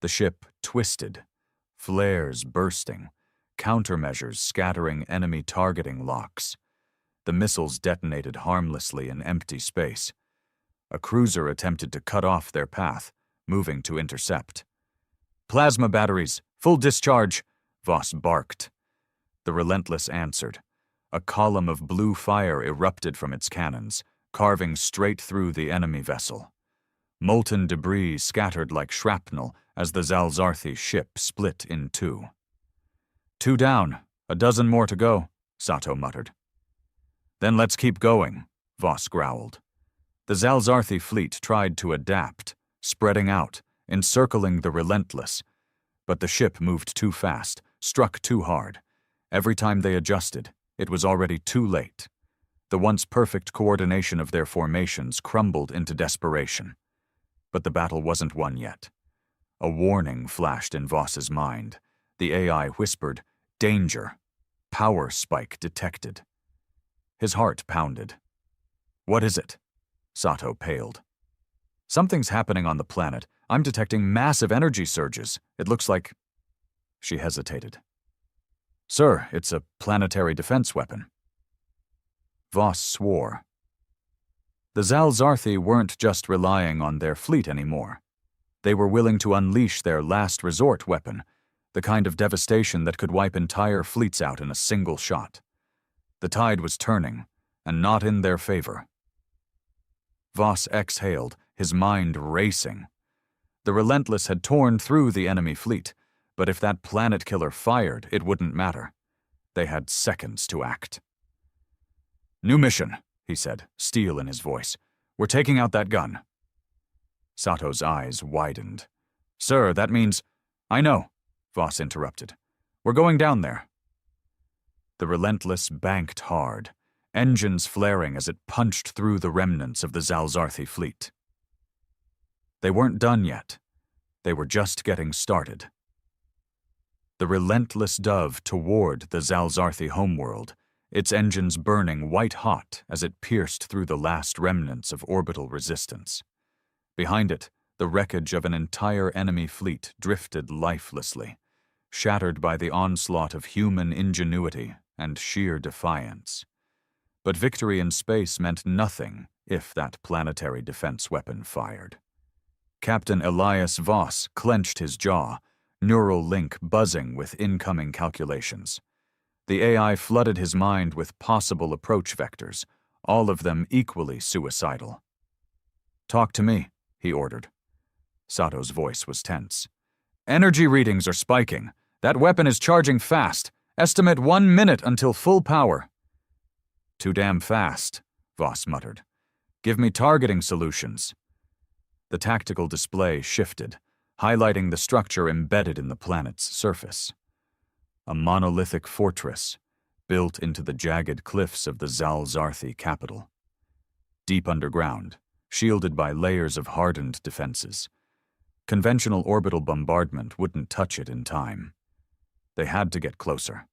The ship twisted, flares bursting, countermeasures scattering enemy targeting locks. The missiles detonated harmlessly in empty space. A cruiser attempted to cut off their path, moving to intercept. Plasma batteries, full discharge, Voss barked. The Relentless answered. A column of blue fire erupted from its cannons, carving straight through the enemy vessel. Molten debris scattered like shrapnel as the Zalzarthi ship split in two. 2 down, a dozen more to go, Sato muttered. Then let's keep going, Voss growled. The Zalzarthi fleet tried to adapt, spreading out, encircling the Relentless. But the ship moved too fast, struck too hard. Every time they adjusted, it was already too late. The once perfect coordination of their formations crumbled into desperation. But the battle wasn't won yet. A warning flashed in Voss's mind. The AI whispered, "Danger. Power spike detected." His heart pounded. "What is it?" Sato paled. "Something's happening on the planet. I'm detecting massive energy surges. It looks like..." She hesitated. "Sir, it's a planetary defense weapon." Voss swore. The Zalzarthi weren't just relying on their fleet anymore. They were willing to unleash their last resort weapon, the kind of devastation that could wipe entire fleets out in a single shot. The tide was turning, and not in their favor. Voss exhaled, his mind racing. The Relentless had torn through the enemy fleet, but if that planet killer fired, it wouldn't matter. They had seconds to act. "New mission," he said, steel in his voice. We're taking out that gun. Sato's eyes widened. Sir, that means— I know, Voss interrupted. We're going down there. The Relentless banked hard, engines flaring as it punched through the remnants of the Zalzarthi fleet. They weren't done yet. They were just getting started. The Relentless dove toward the Zalzarthi homeworld, its engines burning white-hot as it pierced through the last remnants of orbital resistance. Behind it, the wreckage of an entire enemy fleet drifted lifelessly, shattered by the onslaught of human ingenuity and sheer defiance. But victory in space meant nothing if that planetary defense weapon fired. Captain Elias Voss clenched his jaw, neural link buzzing with incoming calculations. The AI flooded his mind with possible approach vectors, all of them equally suicidal. Talk to me, he ordered. Sato's voice was tense. Energy readings are spiking. That weapon is charging fast. Estimate 1 minute until full power. Too damn fast, Voss muttered. Give me targeting solutions. The tactical display shifted, highlighting the structure embedded in the planet's surface. A monolithic fortress, built into the jagged cliffs of the Zalzarthi capital. Deep underground, shielded by layers of hardened defenses. Conventional orbital bombardment wouldn't touch it in time. They had to get closer.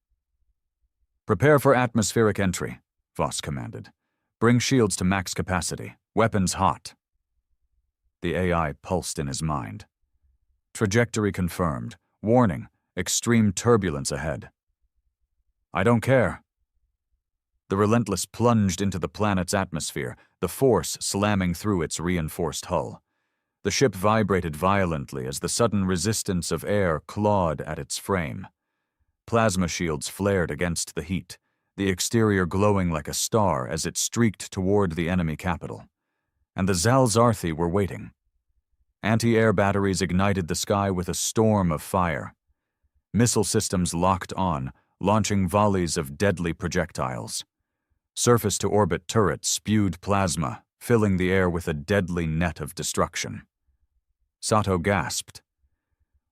Prepare for atmospheric entry, Voss commanded. Bring shields to max capacity. Weapons hot. The AI pulsed in his mind. Trajectory confirmed. Warning, extreme turbulence ahead. I don't care. The Relentless plunged into the planet's atmosphere, the force slamming through its reinforced hull. The ship vibrated violently as the sudden resistance of air clawed at its frame. Plasma shields flared against the heat, the exterior glowing like a star as it streaked toward the enemy capital. And the Zalzarthi were waiting. Anti-air batteries ignited the sky with a storm of fire. Missile systems locked on, launching volleys of deadly projectiles. Surface-to-orbit turrets spewed plasma, filling the air with a deadly net of destruction. Sato gasped.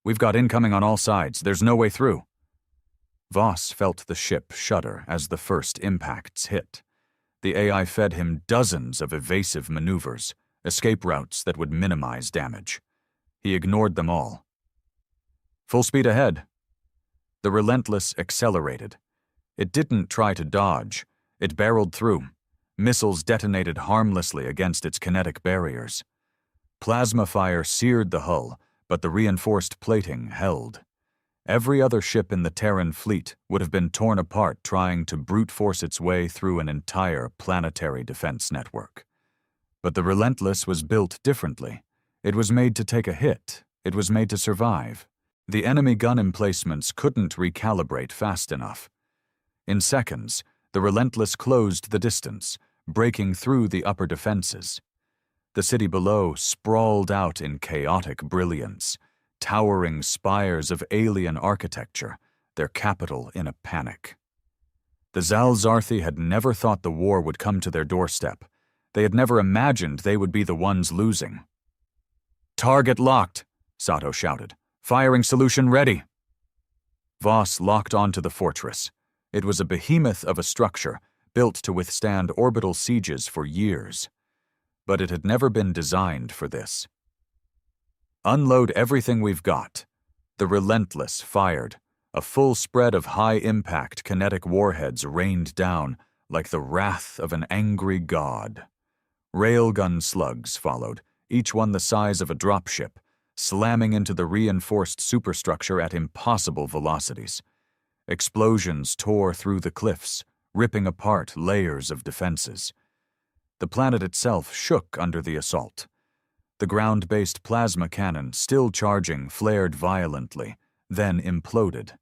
We've got incoming on all sides. There's no way through. Voss felt the ship shudder as the first impacts hit. The AI fed him dozens of evasive maneuvers, escape routes that would minimize damage. He ignored them all. Full speed ahead. The Relentless accelerated. It didn't try to dodge. It barreled through. Missiles detonated harmlessly against its kinetic barriers. Plasma fire seared the hull, but the reinforced plating held. Every other ship in the Terran fleet would have been torn apart trying to brute force its way through an entire planetary defense network. But the Relentless was built differently. It was made to take a hit. It was made to survive. The enemy gun emplacements couldn't recalibrate fast enough. In seconds, the Relentless closed the distance, breaking through the upper defenses. The city below sprawled out in chaotic brilliance, towering spires of alien architecture, their capital in a panic. The Zalzarthi had never thought the war would come to their doorstep. They had never imagined they would be the ones losing. Target locked, Sato shouted. Firing solution ready. Voss locked onto the fortress. It was a behemoth of a structure, built to withstand orbital sieges for years. But it had never been designed for this. Unload everything we've got. The Relentless fired. A full spread of high-impact kinetic warheads rained down like the wrath of an angry god. Railgun slugs followed, each one the size of a dropship, slamming into the reinforced superstructure at impossible velocities. Explosions tore through the cliffs, ripping apart layers of defenses. The planet itself shook under the assault. The ground-based plasma cannon, still charging, flared violently, then imploded.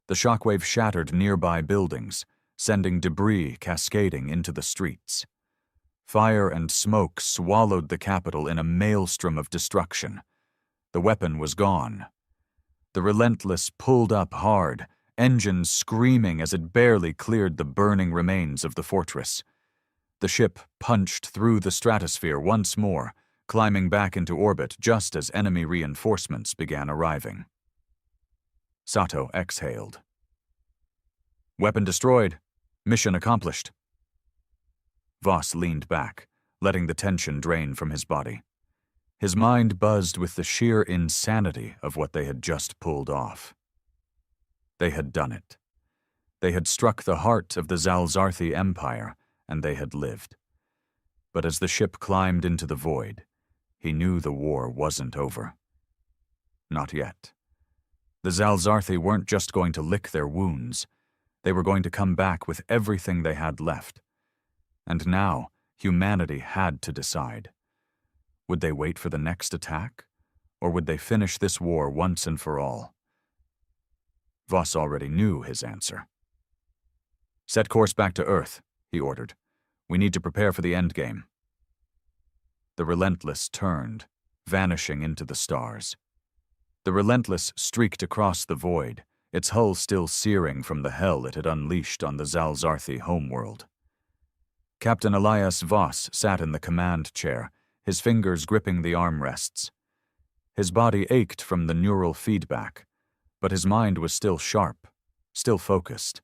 The shockwave shattered nearby buildings, sending debris cascading into the streets. Fire and smoke swallowed the capital in a maelstrom of destruction. The weapon was gone. The Relentless pulled up hard, engines screaming as it barely cleared the burning remains of the fortress. The ship punched through the stratosphere once more, climbing back into orbit just as enemy reinforcements began arriving. Sato exhaled. Weapon destroyed. Mission accomplished. Voss leaned back, letting the tension drain from his body. His mind buzzed with the sheer insanity of what they had just pulled off. They had done it. They had struck the heart of the Zalzarthi Empire, and they had lived. But as the ship climbed into the void, he knew the war wasn't over. Not yet. The Zalzarthi weren't just going to lick their wounds. They were going to come back with everything they had left. And now, humanity had to decide. Would they wait for the next attack, or would they finish this war once and for all? Voss already knew his answer. Set course back to Earth, he ordered. We need to prepare for the endgame. The Relentless turned, vanishing into the stars. The Relentless streaked across the void, its hull still searing from the hell it had unleashed on the Zalzarthi homeworld. Captain Elias Voss sat in the command chair, his fingers gripping the armrests. His body ached from the neural feedback, but his mind was still sharp, still focused.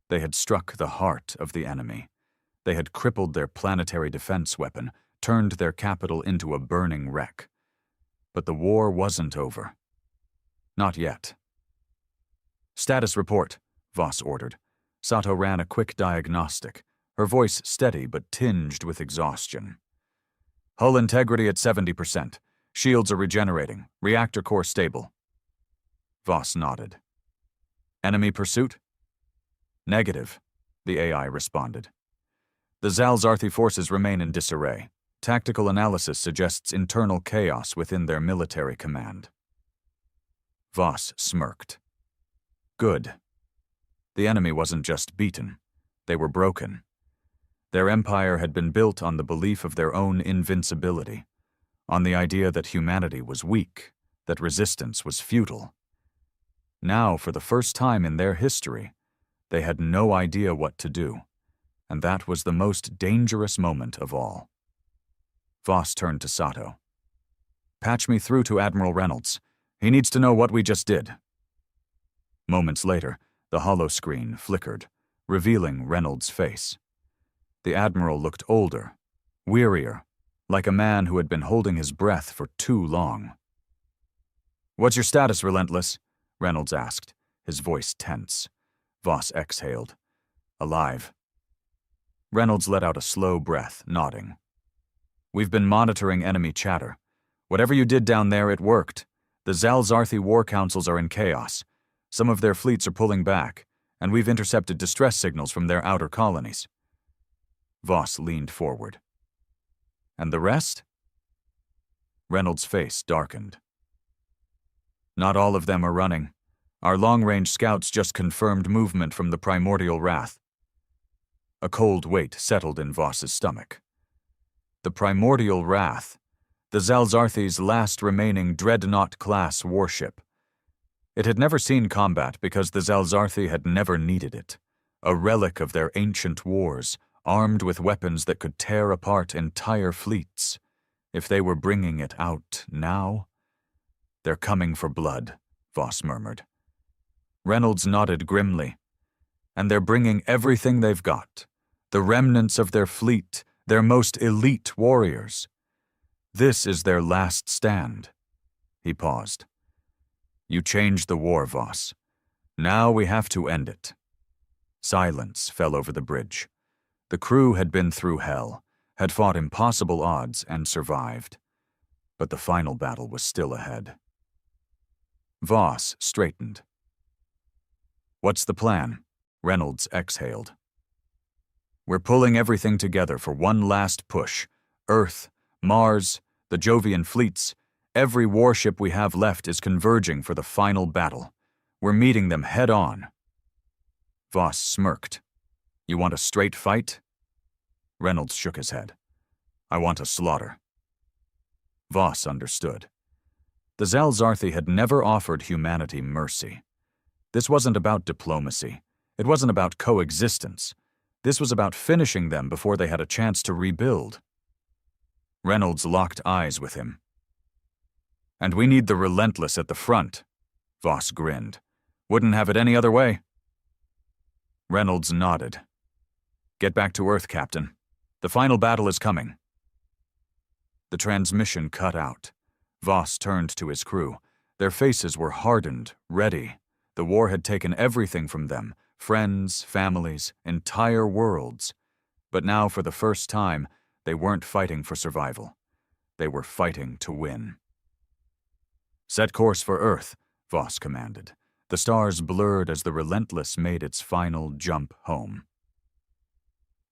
They had struck the heart of the enemy. They had crippled their planetary defense weapon, turned their capital into a burning wreck. But the war wasn't over. Not yet. Status report, Voss ordered. Sato ran a quick diagnostic, her voice steady but tinged with exhaustion. Hull integrity at 70%. Shields are regenerating. Reactor core stable. Voss nodded. Enemy pursuit? Negative, the AI responded. The Zalzarthi forces remain in disarray. Tactical analysis suggests internal chaos within their military command. Voss smirked. Good. The enemy wasn't just beaten. They were broken. Their empire had been built on the belief of their own invincibility, on the idea that humanity was weak, that resistance was futile. Now, for the first time in their history, they had no idea what to do, and that was the most dangerous moment of all. Voss turned to Sato. Patch me through to Admiral Reynolds. He needs to know what we just did. Moments later, the holoscreen flickered, revealing Reynolds' face. The Admiral looked older, wearier, like a man who had been holding his breath for too long. What's your status, Relentless? Reynolds asked, his voice tense. Voss exhaled. Alive. Reynolds let out a slow breath, nodding. We've been monitoring enemy chatter. Whatever you did down there, it worked. The Zalzarthi war councils are in chaos. Some of their fleets are pulling back, and we've intercepted distress signals from their outer colonies. Voss leaned forward. And the rest? Reynolds' face darkened. Not all of them are running. Our long-range scouts just confirmed movement from the primordial wrath. A cold weight settled in Voss's stomach. The primordial wrath, the Zalzarthi's last remaining dreadnought-class warship. It had never seen combat because the Zalzarthi had never needed it, a relic of their ancient wars, armed with weapons that could tear apart entire fleets. If they were bringing it out now? They're coming for blood, Voss murmured. Reynolds nodded grimly. And they're bringing everything they've got, the remnants of their fleet, their most elite warriors. This is their last stand. He paused. You changed the war, Voss. Now we have to end it. Silence fell over the bridge. The crew had been through hell, had fought impossible odds and survived. But the final battle was still ahead. Voss straightened. What's the plan? Reynolds exhaled. We're pulling everything together for one last push. Earth, Mars, the Jovian fleets, every warship we have left is converging for the final battle. We're meeting them head-on. Voss smirked. You want a straight fight? Reynolds shook his head. I want a slaughter. Voss understood. The Zalzarthi had never offered humanity mercy. This wasn't about diplomacy. It wasn't about coexistence. This was about finishing them before they had a chance to rebuild. Reynolds locked eyes with him. "And we need the Relentless at the front," Voss grinned. "Wouldn't have it any other way." Reynolds nodded. "Get back to Earth, Captain. The final battle is coming." The transmission cut out. Voss turned to his crew. Their faces were hardened, ready. The war had taken everything from them, friends, families, entire worlds. But now, for the first time, they weren't fighting for survival. They were fighting to win. "Set course for Earth," Voss commanded. The stars blurred as the Relentless made its final jump home.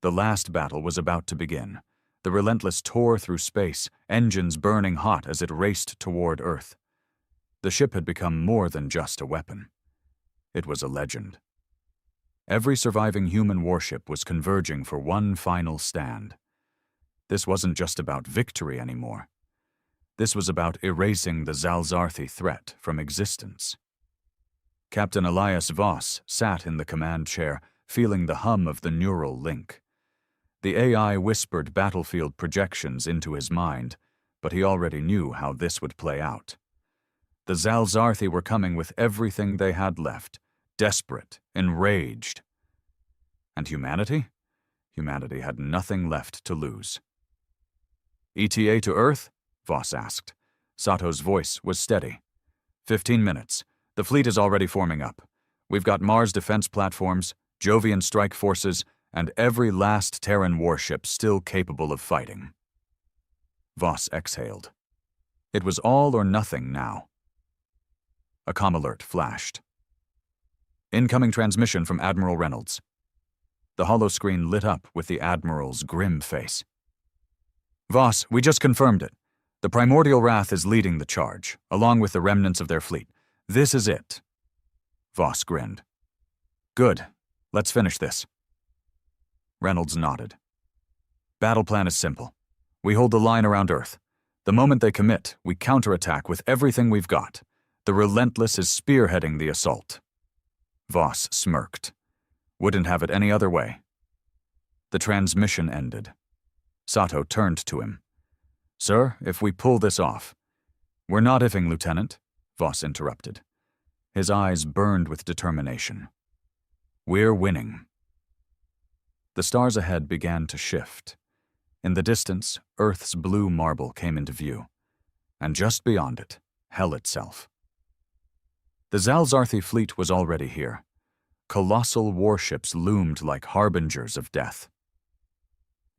The last battle was about to begin. The Relentless tore through space, engines burning hot as it raced toward Earth. The ship had become more than just a weapon. It was a legend. Every surviving human warship was converging for one final stand. This wasn't just about victory anymore. This was about erasing the Zalzarthi threat from existence. Captain Elias Voss sat in the command chair, feeling the hum of the neural link. The AI whispered battlefield projections into his mind, but he already knew how this would play out. The Zalzarthi were coming with everything they had left, desperate, enraged. And humanity? Humanity had nothing left to lose. "ETA to Earth?" Voss asked. Sato's voice was steady. 15 minutes. The fleet is already forming up. We've got Mars defense platforms, Jovian strike forces, and every last Terran warship still capable of fighting. Voss exhaled. It was all or nothing now. A comm alert flashed. "Incoming transmission from Admiral Reynolds." The holoscreen lit up with the Admiral's grim face. "Voss, we just confirmed it. The Primordial Wrath is leading the charge, along with the remnants of their fleet. This is it." Voss grinned. "Good. Let's finish this." Reynolds nodded. "Battle plan is simple. We hold the line around Earth. The moment they commit, we counterattack with everything we've got. The Relentless is spearheading the assault." Voss smirked. Wouldn't have it any other way. The transmission ended. Sato turned to him. "Sir, if we pull this off—" "We're not ifing, Lieutenant," Voss interrupted. His eyes burned with determination. "We're winning." The stars ahead began to shift. In the distance, Earth's blue marble came into view, and just beyond it, hell itself. The Zalzarthi fleet was already here. Colossal warships loomed like harbingers of death.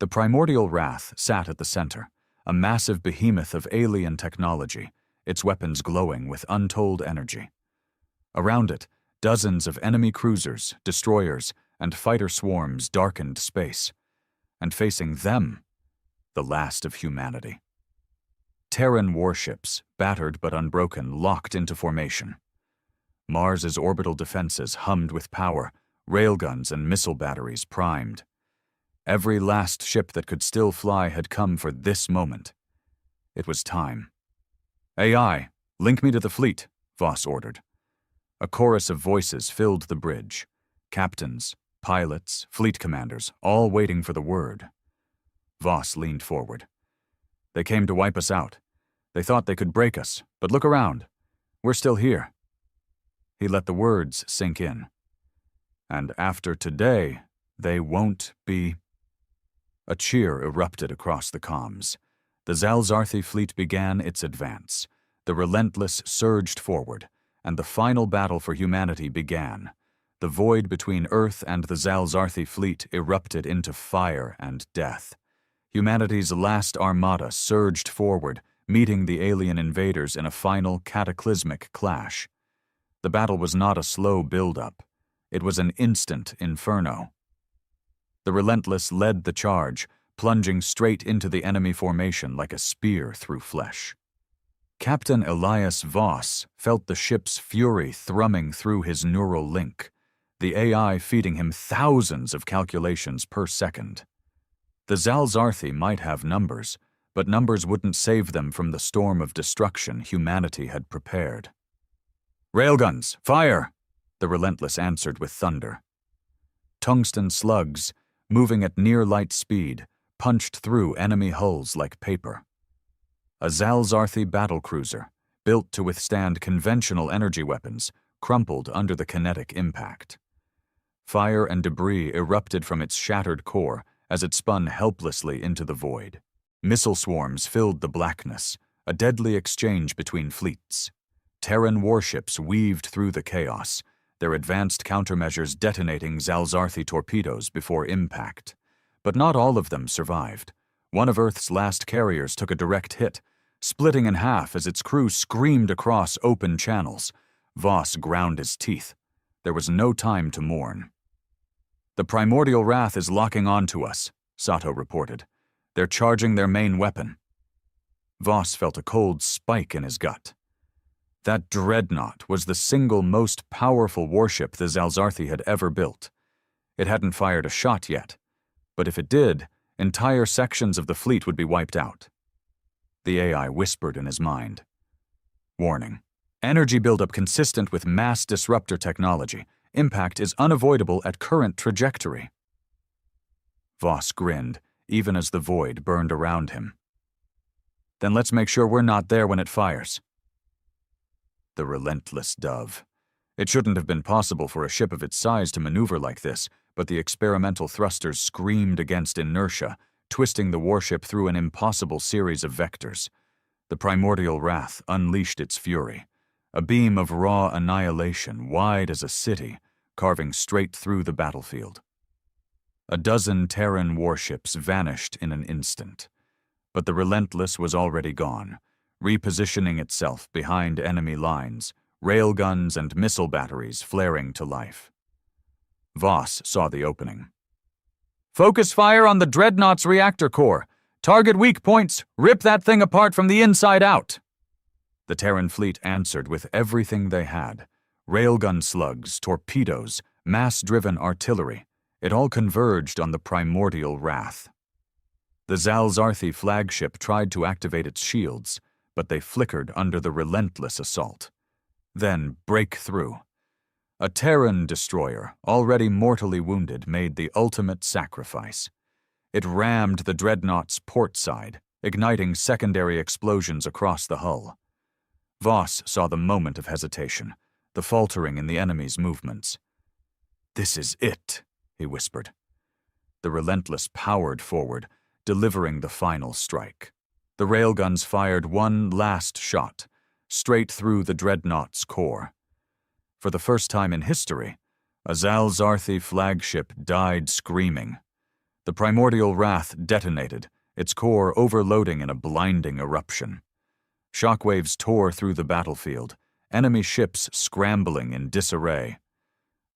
The Primordial Wrath sat at the center, a massive behemoth of alien technology, its weapons glowing with untold energy. Around it, dozens of enemy cruisers, destroyers, and fighter swarms darkened space. And facing them, the last of humanity. Terran warships, battered but unbroken, locked into formation. Mars's orbital defenses hummed with power, railguns and missile batteries primed. Every last ship that could still fly had come for this moment. It was time. "AI, link me to the fleet," Voss ordered. A chorus of voices filled the bridge. Captains, pilots, fleet commanders, all waiting for the word. Voss leaned forward. "They came to wipe us out. They thought they could break us, but look around. We're still here." He let the words sink in. "And after today, they won't be—" A cheer erupted across the comms. The Zalzarthi fleet began its advance. The Relentless surged forward, and the final battle for humanity began. The void between Earth and the Zalzarthi fleet erupted into fire and death. Humanity's last armada surged forward, meeting the alien invaders in a final cataclysmic clash. The battle was not a slow build-up. It was an instant inferno. The Relentless led the charge, plunging straight into the enemy formation like a spear through flesh. Captain Elias Voss felt the ship's fury thrumming through his neural link, the AI feeding him thousands of calculations per second. The Zalzarthi might have numbers, but numbers wouldn't save them from the storm of destruction humanity had prepared. "Railguns, fire!" the Relentless answered with thunder. Tungsten slugs, moving at near-light speed, punched through enemy hulls like paper. A Zalzarthi battlecruiser, built to withstand conventional energy weapons, crumpled under the kinetic impact. Fire and debris erupted from its shattered core as it spun helplessly into the void. Missile swarms filled the blackness, a deadly exchange between fleets. Terran warships weaved through the chaos, their advanced countermeasures detonating Zalzarthi torpedoes before impact. But not all of them survived. One of Earth's last carriers took a direct hit, splitting in half as its crew screamed across open channels. Voss ground his teeth. There was no time to mourn. "The primordial wrath is locking onto us," Sato reported. "They're charging their main weapon." Voss felt a cold spike in his gut. That dreadnought was the single most powerful warship the Zalzarthi had ever built. It hadn't fired a shot yet, but if it did, entire sections of the fleet would be wiped out. The AI whispered in his mind. Warning. Energy buildup consistent with mass disruptor technology. Impact is unavoidable at current trajectory. Voss grinned, even as the void burned around him. "Then let's make sure we're not there when it fires." The relentless dove. It shouldn't have been possible for a ship of its size to maneuver like this, but the experimental thrusters screamed against inertia, twisting the warship through an impossible series of vectors. The primordial wrath unleashed its fury. A beam of raw annihilation, wide as a city, carving straight through the battlefield. A dozen Terran warships vanished in an instant, but the Relentless was already gone, repositioning itself behind enemy lines, railguns and missile batteries flaring to life. Voss saw the opening. "Focus fire on the Dreadnought's reactor core. Target weak points. Rip that thing apart from the inside out." The Terran fleet answered with everything they had. Railgun slugs, torpedoes, mass-driven artillery. It all converged on the primordial wrath. The Zalzarthi flagship tried to activate its shields, but they flickered under the relentless assault. Then break through. A Terran destroyer, already mortally wounded, made the ultimate sacrifice. It rammed the Dreadnought's port side, igniting secondary explosions across the hull. Voss saw the moment of hesitation, the faltering in the enemy's movements. "This is it," he whispered. The Relentless powered forward, delivering the final strike. The railguns fired one last shot, straight through the Dreadnought's core. For the first time in history, a Zalzarthi flagship died screaming. The primordial wrath detonated, its core overloading in a blinding eruption. Shockwaves tore through the battlefield, enemy ships scrambling in disarray.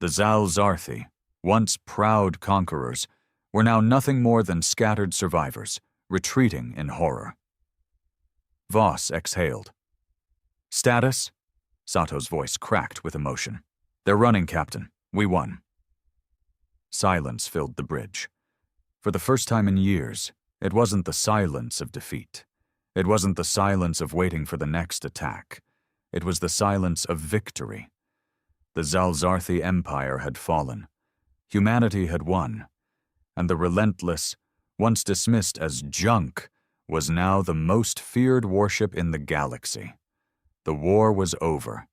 The Zalzarthi, once proud conquerors, were now nothing more than scattered survivors, retreating in horror. Voss exhaled. "Status?" Sato's voice cracked with emotion. "They're running, Captain. We won." Silence filled the bridge. For the first time in years, it wasn't the silence of defeat. It wasn't the silence of waiting for the next attack. It was the silence of victory. The Zalzarthi Empire had fallen. Humanity had won. And the Relentless, once dismissed as junk, was now the most feared warship in the galaxy. The war was over.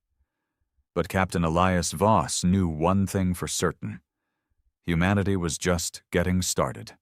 But Captain Elias Voss knew one thing for certain. Humanity was just getting started.